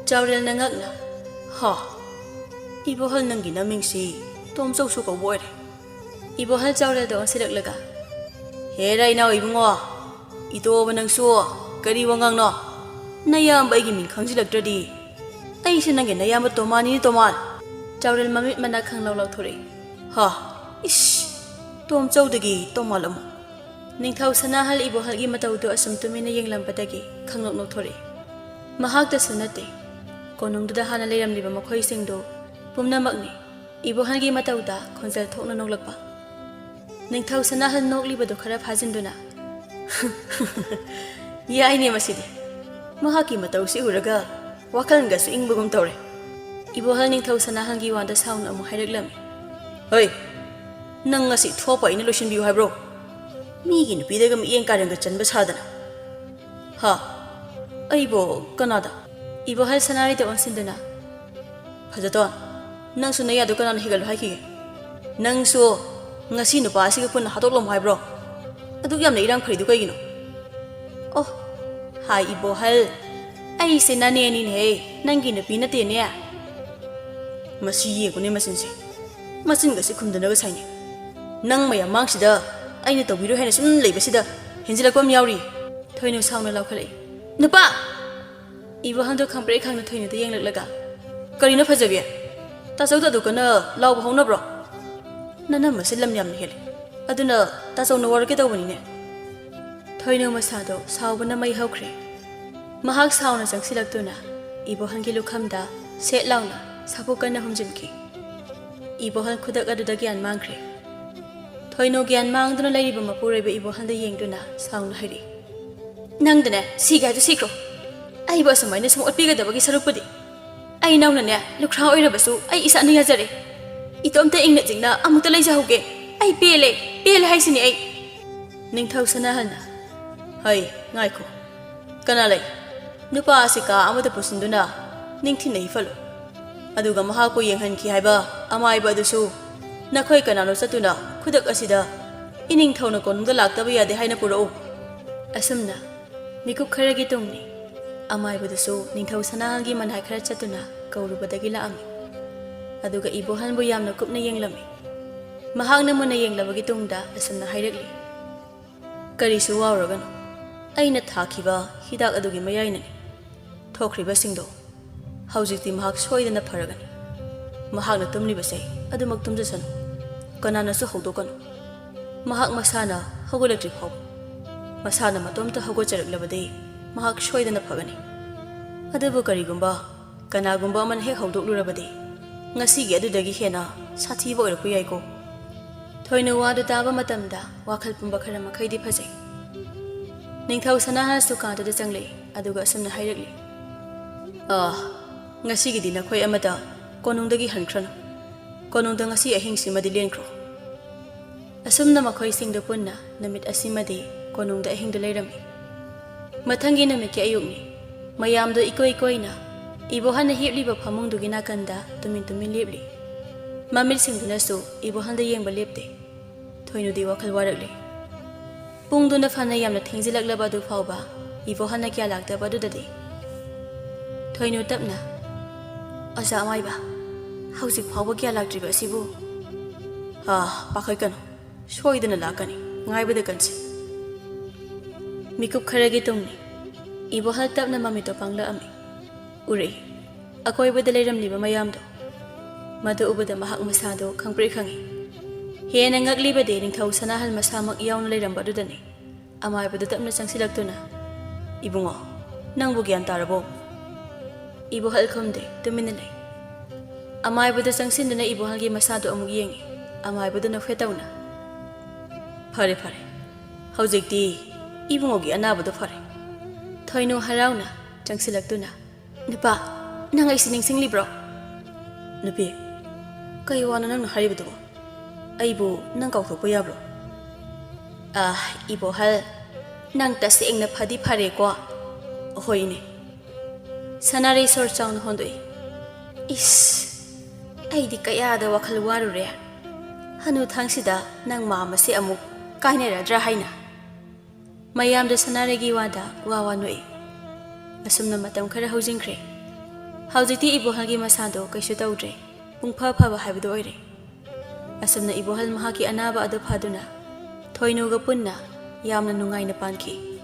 ꯆꯥꯎꯔꯦꯜꯅ ꯉꯛꯅ ꯍꯥ 이보할 ꯅꯪꯒꯤ ꯅꯃꯤꯡꯁꯤ ꯇꯣꯝꯆꯧꯁꯨ ꯀꯧꯕ ꯑꯣꯏꯔꯦ 이보할 ꯆꯥꯎꯔꯦꯜꯗ ꯑꯣꯟꯁꯤꯜꯂꯛꯂꯒ ꯍꯦꯔꯥ ꯏꯅꯥꯎ ꯏꯕꯨꯡꯉꯣ 이도ꯕ ꯅꯪꯁꯨ ꯀꯔꯤ ꯋꯥꯉꯥꯡꯅꯣ ꯅꯌꯥꯝꯕ ꯑꯩꯒꯤ ꯃꯤꯡ ꯈꯪꯖꯤꯜꯂꯛꯇ꯭ꯔꯗꯤ ꯑꯩꯁꯦ ꯅꯪꯒꯤ ꯅꯌꯥꯝꯕ ꯇꯣꯃꯥꯟꯅꯤꯅꯤ ꯇꯣꯃꯥꯟ ꯆꯥꯎꯔꯦꯜ ꯃꯃꯤꯠ ꯃꯅꯥ ꯈꯪꯂꯥꯎ ꯂꯥꯎꯊꯣꯔꯛꯏ ꯍꯥ ꯏꯁ ꯇꯣꯝꯆꯧꯗꯒꯤ ꯇꯣꯃꯥꯜ ꯑꯃꯨꯛ ꯅꯤꯡꯊꯧ ꯁꯅꯥꯍꯜ 이보할ꯒꯤ ꯃꯇꯧꯗꯨ ꯑꯁꯨꯝ ꯇꯨꯃꯤꯟꯅ ꯌꯦꯡꯂꯝꯕꯗꯒꯤ ꯈꯪꯅꯣꯛ ꯅꯣꯛꯊꯣꯔꯛꯏ ꯃꯍꯥꯛꯇꯁꯨ ꯅꯠꯇꯦ ꯀꯣꯅꯨꯡꯗꯨꯗ ꯍꯥꯟꯅ ꯂꯩꯔꯝꯂꯤꯕ ꯃꯈꯣꯏꯁꯤꯡꯗꯨ ꯄꯨꯝꯅꯃꯛꯅꯤ 이보할ꯒꯤ ꯃꯇꯧꯗ ꯈꯣꯟꯖꯦꯜ ꯊꯣꯛꯅ ꯅꯣꯛꯂꯛꯄ ꯅꯤꯡꯊꯧ ꯁꯅꯥꯍꯜ ꯅꯣꯛꯂꯤꯕꯗꯨ ꯈꯔ ꯐꯥꯖꯤꯟꯗꯨꯅ ꯌꯥꯏꯅꯦ ꯃꯁꯤꯗꯤ ꯃꯍꯥꯛꯀꯤ ꯃꯇꯧꯁꯤ ꯎꯔꯒ ꯋꯥꯈꯜꯒꯁꯨ ꯏꯪꯕꯒꯨꯝ ꯇꯧꯔꯦ 이보할 ꯅꯤꯡꯊꯧ ꯁꯅꯥꯍꯜꯒꯤ ꯋꯥꯗ ꯁꯥꯎꯅ ꯑꯃꯨꯛ ꯍꯥꯏꯔꯛꯂꯝꯃꯤ ꯍꯣꯏ ꯅꯪ ꯉꯁꯤ ꯊꯣꯛꯄ ꯑꯩꯅ ꯂꯣꯏꯁꯤꯟꯕꯤꯌꯨ ꯍꯥꯏꯕ꯭ꯔꯣ ꯃꯤꯒꯤ ꯅꯨꯄꯤꯗꯒ ꯃꯤꯠꯌꯦꯡ ꯀꯥꯔꯦꯡꯒ ꯆꯟꯕ ꯁꯥꯗꯅ ꯍꯥ ꯑꯩꯕꯨ ꯀꯅꯥꯗ 이보할 ꯁꯅꯥꯔꯩꯗ ꯑꯣꯟꯁꯤꯟꯗꯨꯅ ꯐꯖꯇꯣꯟ ꯅꯪꯁꯨ ꯅꯌꯥꯗꯨ ꯀꯅꯥꯅ ꯍꯤꯒꯠꯂꯨ ꯍꯥꯏꯈꯤꯒꯦ ꯅꯪꯁꯨ ꯉꯁꯤ ꯅꯨꯄꯥ ꯑꯁꯤꯒ ꯄꯨꯟꯅ ꯍꯥꯠꯇꯣꯛꯂꯝꯃꯨ ꯍꯥꯏꯕ꯭ꯔꯣ ꯑꯗꯨꯛ ꯌꯥꯝꯅ ꯏꯔꯥꯡ ꯐꯔꯤꯗꯨ ꯀꯩꯒꯤꯅꯣ ꯑꯣ ꯍꯥꯏ 이보할 ꯑꯩꯁꯦ ꯅꯅꯦꯅꯤꯅꯦꯍꯦ ꯅꯪꯒꯤ ꯅꯨꯄꯤ ꯅꯠꯇꯦꯅꯦ ꯃꯁꯤ ꯌꯦꯡꯉꯨꯅꯦ ꯃꯆꯤꯟꯁꯦ ꯃꯆꯤꯟꯒꯁꯤ ꯈꯨꯝꯗꯅꯒ ꯁꯥꯏꯅꯦ ꯅꯪ ꯃꯌꯥꯝ ꯃꯥꯡꯁꯤꯗ ꯑꯩꯅ ꯇꯧꯕꯤꯔꯣꯏ ꯍꯥꯏꯅ ꯁꯨꯝ ꯂꯩꯕꯁꯤꯗ ꯍꯦꯟꯖꯤꯜꯂꯛꯄ ꯑꯃ ꯌꯥꯎꯔꯤ ꯊꯣꯏꯅꯨ ꯁꯥꯎꯅ ꯂꯥꯎꯈꯠꯂꯛꯏ ꯅꯨꯄꯥ 이보할ꯗꯣ ꯈꯪꯄ꯭ꯔꯦꯛ ꯈꯪꯅ ꯊꯣꯏꯅꯨꯗ ꯌꯦꯡꯂꯛꯂꯒ ꯀꯔꯤꯅꯣ ꯐꯖꯕꯤ ꯇꯥꯆꯧꯗ ꯑꯗꯨꯀꯅ ꯂꯥꯎꯕ ꯍꯧꯅꯕ꯭ꯔꯣ ꯅꯅꯝꯃꯁꯦ ꯂꯝ ꯌꯥꯝꯅ ꯍꯦꯜꯂꯦ ꯑꯗꯨꯅ ꯇꯥꯆꯧꯅ ꯋꯥꯔꯛꯀꯦ ꯇꯧꯕꯅꯤꯅꯦ ꯊꯣꯏꯅꯨ ꯃꯁꯥꯗꯣ ꯁꯥꯎꯕꯅ ꯃꯩ ꯍꯧꯈ꯭ꯔꯦ ꯃꯍꯥꯛ ꯁꯥꯎꯅ ꯆꯪꯁꯤꯜꯂꯛꯇꯨꯅ 이보할ꯒꯤ ꯂꯨꯈꯝꯗ ꯁꯦꯠ ꯂꯥꯎꯅ ꯁꯥꯐꯨ ꯀꯟꯅ ꯍꯨꯝꯖꯤꯟꯈꯤ 이보할 ꯈꯨꯗꯛ ꯑꯗꯨꯗ ꯒ꯭ꯌꯥꯟ ꯃꯥꯡꯈ꯭ꯔꯦ ꯊꯣꯏꯅꯨ ꯒ꯭ꯌꯥꯟ ꯃꯥꯡꯗꯨꯅ ꯂꯩꯔꯤꯕ ꯃꯄꯨꯔꯣꯏꯕ 이보할ꯗ ꯌꯦꯡꯗꯨꯅ ꯁꯥꯎꯅ ꯍꯥꯏꯔꯤ ꯅꯪꯗꯅꯦ ꯁꯤꯒꯦ ꯍꯥꯏꯗꯨ ꯁꯤꯈ꯭ꯔꯣ ꯑꯩꯕꯨ ꯑꯁꯨꯃꯥꯏꯅ ꯁꯨꯝ ꯑꯣꯠꯄꯤꯒꯗꯕꯒꯤ ꯁꯔꯨꯛꯄꯨꯗꯤ ꯑꯩ ꯅꯧꯅꯅꯦ ꯂꯨꯈ꯭ꯔꯥ ꯑꯣꯏꯔꯕꯁꯨ ꯑꯩ ꯏꯁꯥꯅ ꯌꯥꯖꯔꯦ ꯏꯇꯣꯝꯇ ꯏꯪꯅ ꯆꯤꯡꯅ ꯑꯃꯨꯛꯇ ꯂꯩꯖꯍꯧꯒꯦ ꯑꯩ ꯄꯦꯜꯂꯦ ꯍꯥꯏꯁꯤꯅꯤ ꯑꯩ ꯅꯤꯡꯊꯧ ꯁꯅꯥꯍꯜꯅ ꯍꯩ ꯉꯥꯏꯈꯣ ꯀꯅꯥ ꯂꯩ ꯅꯨꯄꯥ ꯑꯁꯤ ꯀꯥ ꯑꯃꯗ ꯄꯨꯁꯤꯟꯗꯨꯅ ꯅꯤꯡꯊꯤꯅ ꯍꯤꯐꯜꯂꯨ ꯑꯗꯨꯒ ꯃꯍꯥꯛꯄꯨ ꯌꯦꯡꯍꯟꯈꯤ ꯍꯥꯏꯕ ꯑꯃꯥꯏꯕ ꯑꯗꯨꯁꯨ ꯅꯈꯣꯏ ꯀꯅꯥꯅꯣ ꯆꯠꯇꯨꯅ ꯈꯨꯗꯛ ꯑꯁꯤꯗ ꯏꯅꯤꯡꯊꯧꯅ ꯀꯣꯅꯨꯡꯗ ꯂꯥꯛꯇꯕ ꯌꯥꯗꯦ ꯍꯥꯏꯅ ꯄꯨꯔꯛꯎ ꯑꯁꯨꯝꯅ ꯃꯤꯀꯨꯞ ꯈꯔꯒꯤ ꯇꯨꯡꯅꯤ ꯑꯃꯥꯏꯕꯗꯨꯁꯨ ꯅꯤꯡꯊꯧ ꯁꯅꯥꯍꯜꯒꯤ ꯃꯅꯥꯏ ꯈꯔ ꯆꯠꯇꯨꯅ ꯀꯧꯔꯨꯕꯗꯒꯤ ꯂꯥꯛꯑꯝꯃꯤ ꯑꯗꯨꯒ 이보할ꯕꯨ ꯌꯥꯝꯅ ꯀꯨꯞꯅ ꯌꯦꯡꯂꯝꯃꯤ ꯃꯍꯥꯛꯅ ꯃꯨꯟꯅ ꯌꯦꯡꯂꯕꯒꯤ ꯇꯨꯡꯗ ꯑꯁꯨꯝꯅ ꯍꯥꯏꯔꯛꯂꯤ ꯀꯔꯤꯁꯨ ꯋꯥꯎꯔꯒꯅꯨ ꯑꯩꯅ ꯊꯥꯈꯤꯕ ꯍꯤꯗꯥꯛ ꯑꯗꯨꯒꯤ ꯃꯌꯥꯏꯅꯅꯤ ꯊꯣꯛꯈ꯭ꯔꯤꯕꯁꯤꯡꯗꯣ ꯍꯧꯖꯤꯛꯇꯤ ꯃꯍꯥꯛ ꯁꯣꯏꯗꯅ ꯐꯔꯒꯅꯤ ꯃꯍꯥꯛꯅ ꯇꯨꯝꯂꯤꯕꯁꯦ ꯑꯗꯨꯃꯛ ꯇꯨꯝꯖꯁꯅꯨ ꯀꯅꯥꯅꯁꯨ ꯍꯧꯗꯣꯛꯀꯅꯨ ꯃꯍꯥꯛ ꯃꯁꯥꯅ ꯍꯧꯒꯠꯂꯛꯇ꯭ꯔꯤ ꯐꯥꯎꯕ ꯃꯁꯥꯅ ꯃꯇꯣꯝꯇ ꯍꯧꯒꯠꯆꯔꯛꯂꯕꯗꯤ ꯃꯍꯥꯛ ꯁꯣꯏꯗꯅ ꯐꯒꯅꯤ ꯑꯗꯨꯕꯨ ꯀꯔꯤꯒꯨꯝꯕ ꯀꯅꯥꯒꯨꯝꯕ ꯑꯃꯅ ꯍꯦꯛ ꯍꯧꯗꯣꯛꯂꯨꯔꯕꯗꯤ ꯉꯁꯤꯒꯤ ꯑꯗꯨꯗꯒꯤ ꯍꯦꯟꯅ ꯁꯥꯊꯤꯕ ꯑꯣꯏꯔꯛꯄ ꯌꯥꯏꯀꯣ ꯊꯣꯏꯅ ꯋꯥꯗꯨ ꯇꯥꯕ ꯃꯇꯝꯗ ꯋꯥꯈꯜ ꯄꯨꯝꯕ ꯈꯔ ꯃꯈꯩꯗꯤ ꯐꯖꯩ ꯅꯤꯡꯊꯧ ꯁꯅꯥꯍꯜꯁꯨ ꯀꯥꯗꯨꯗ ꯆꯪꯂꯛꯏ ꯑꯗꯨꯒ ꯑꯁꯨꯝꯅ ꯍꯥꯏꯔꯛꯂꯤ ꯉꯁꯤꯒꯤꯗꯤ ꯅꯈꯣꯏ ꯑꯃꯗ ꯀꯣꯅꯨꯡꯗꯒꯤ ꯍꯟꯈ꯭ꯔꯅꯨ ꯀꯣꯅꯨꯡꯗ ꯉꯁꯤ ꯑꯍꯤꯡꯁꯤꯃꯗꯤ ꯂꯦꯟꯈ꯭ꯔꯣ ꯑꯁꯨꯝꯅ ꯃꯈꯣꯏꯁꯤꯡꯗꯨ ꯄꯨꯟꯅ ꯅꯨꯃꯤꯠ ꯑꯁꯤꯃꯗꯤ ꯀꯣꯅꯨꯡꯗ ꯑꯍꯤꯡꯗꯨ ꯂꯩꯔꯝꯃꯤ ꯃꯊꯪꯒꯤ ꯅꯨꯃꯤꯠꯀꯤ ꯑꯌꯨꯛꯅꯤ ꯃꯌꯥꯝꯗꯣ ꯏꯀꯣꯏ ꯀꯣꯏꯅ 이보할ꯅ ꯍꯤꯞꯂꯤꯕ ꯐꯃꯨꯡꯗꯨꯒꯤ ꯅꯥꯀꯟꯗ ꯇꯨꯃꯤꯟ ꯇꯨꯃꯤꯟ ꯂꯦꯞꯂꯤ ꯃꯃꯤꯠꯁꯤꯡꯗꯨꯅꯁꯨ 이보할ꯗ ꯌꯦꯡꯕ ꯂꯦꯞꯇꯦ ꯊꯣꯏꯅꯨꯗꯤ ꯋꯥꯈꯜ ꯋꯥꯔꯛꯂꯤ ꯄꯨꯡꯗꯨꯅ ꯐꯅ ꯌꯥꯝꯅ ꯊꯦꯡꯖꯤꯜꯂꯛꯂꯕ ꯑꯗꯨ ꯐꯥꯎꯕ 이보할ꯅ ꯀꯌꯥ ꯂꯥꯛꯇꯕ ꯑꯗꯨꯗꯗꯤ ꯊꯣꯏꯅꯨ ꯇꯞꯅ ꯑꯣꯖꯥ ꯑꯃꯥꯏꯕ ꯍꯧꯖꯤꯛ ꯐꯥꯎꯕ ꯀꯌꯥ ꯂꯥꯛꯇ꯭ꯔꯤꯕ ꯑꯁꯤꯕꯨ ꯄꯥꯈꯠꯀꯅꯨ ꯁꯣꯏꯗꯅ ꯂꯥꯛꯀꯅꯤ ꯉꯥꯏꯕꯗ ꯀꯟꯁꯤ ꯃꯤꯀꯨꯞ ꯈꯔꯒꯤ ꯇꯨꯡꯅꯤ 이보할 ꯇꯞꯅ ꯃꯃꯤꯠꯇꯣ ꯄꯥꯡꯂꯛꯑꯝꯃꯤ ꯎꯔꯛꯏ ꯑꯀꯣꯏꯕꯗ ꯂꯩꯔꯝꯂꯤꯕ ꯃꯌꯥꯝꯗꯣ ꯃꯗꯨ ꯎꯕꯗ ꯃꯍꯥꯛ ꯃꯁꯥꯗꯣ ꯈꯪꯄ꯭ꯔꯦꯛ ꯈꯪꯉꯤ ꯍꯦꯟꯅ ꯉꯛꯂꯤꯕꯗꯤ ꯅꯤꯡꯊꯧ ꯁꯅꯥꯍꯜ ꯃꯁꯥꯃꯛ ꯌꯥꯎꯅ ꯂꯩꯔꯝꯕ ꯑꯗꯨꯗꯅꯤ ꯑꯃꯥꯏꯕꯗꯨ ꯇꯞꯅ ꯆꯪꯁꯤꯜꯂꯛꯇꯨꯅ 이bungo ꯅꯪꯕꯨ ꯒ꯭ꯌꯥꯟ ꯇꯥꯔꯕꯣ 이보할 ꯈꯨꯝꯗꯦ ꯇꯨꯃꯤꯟꯅ ꯂꯩ ꯑꯃꯥꯏꯕꯗ ꯆꯪꯁꯤꯟꯗꯨꯅ 이보할ꯒꯤ ꯃꯁꯥꯗꯣ ꯑꯃꯨꯛ ꯌꯦꯡꯉꯤ ꯑꯃꯥꯏꯕꯗꯨꯅ ꯐꯦꯠꯇꯧꯅ ꯐꯔꯦ ꯍꯧꯖꯤꯛꯇꯤ 이bungoꯒꯤ ꯑꯅꯥꯕꯗꯣ ꯐꯔꯦ ꯊꯣꯏꯅꯨ ꯍꯔꯥꯎꯅ ꯆꯪꯁꯤꯜꯂꯛꯇꯨꯅ ꯅꯨꯄꯥ ꯅꯪ ꯑꯩꯁꯤ ꯅꯤꯡꯁꯤꯡꯂꯤꯕ꯭ꯔꯣ ꯅꯨꯄꯤ ꯀꯩ ꯋꯥꯅꯣ ꯅꯪꯅ ꯍꯥꯏꯔꯤꯕꯗꯨꯕꯣ ꯑꯩꯕꯨ ꯅꯪ ꯀꯥꯎꯊꯣꯛꯄ ꯌꯥꯕ꯭ꯔꯣ? ꯏꯕꯣꯍꯜ, ꯅꯪ ꯇꯁꯦꯡꯅ ꯐꯗꯤ ꯐꯔꯦꯀꯣ? ꯍꯣꯏꯅꯦ, ꯁꯅꯥꯔꯩ ꯁꯣꯔ ꯆꯥꯎꯅ ꯍꯣꯟꯗꯣꯛꯏ꯫ ꯏꯁ, ꯑꯩꯗꯤ ꯀꯌꯥꯗ ꯋꯥꯈꯜ ꯋꯥꯔꯨꯔꯦ, ꯍꯅꯨꯊꯥꯡꯁꯤꯗ ꯅꯪ ꯃꯥꯝꯃꯁꯦ ꯑꯃꯨꯛ ꯀꯥꯏꯅꯔꯗ꯭ꯔꯥ ꯍꯥꯏꯅ꯫ ꯃꯌꯥꯝꯗ ꯁꯅꯥꯔꯩꯒꯤ ꯋꯥꯗ ꯋꯥ ꯅꯣꯛꯏ꯫ ꯑꯁꯨꯝꯅ ꯃꯇꯝ ꯈꯔ ꯍꯧꯖꯤꯟꯈ꯭ꯔꯦ꯫ ꯍꯧꯖꯤꯛꯇꯤ ꯏꯕꯣꯍꯜꯒꯤ ꯃꯁꯥꯗꯣ ꯀꯩꯁꯨ ꯇꯧꯗ꯭ꯔꯦ, ꯄꯨꯡꯐ ꯐꯕ ꯍꯥꯏꯕꯗꯨ ꯑꯣꯏꯔꯦ꯫ ꯑꯁꯨꯝꯅ ꯏꯕꯣꯍꯜ ꯃꯍꯥꯛꯀꯤ ꯑꯅꯥꯕ ꯑꯗꯨ ꯐꯗꯨꯅ ꯊꯣꯏꯅꯨꯒ ꯄꯨꯟꯅ ꯌꯥꯝꯅ ꯅꯨꯡꯉꯥꯏꯅ ꯄꯥꯟꯈꯤ꯫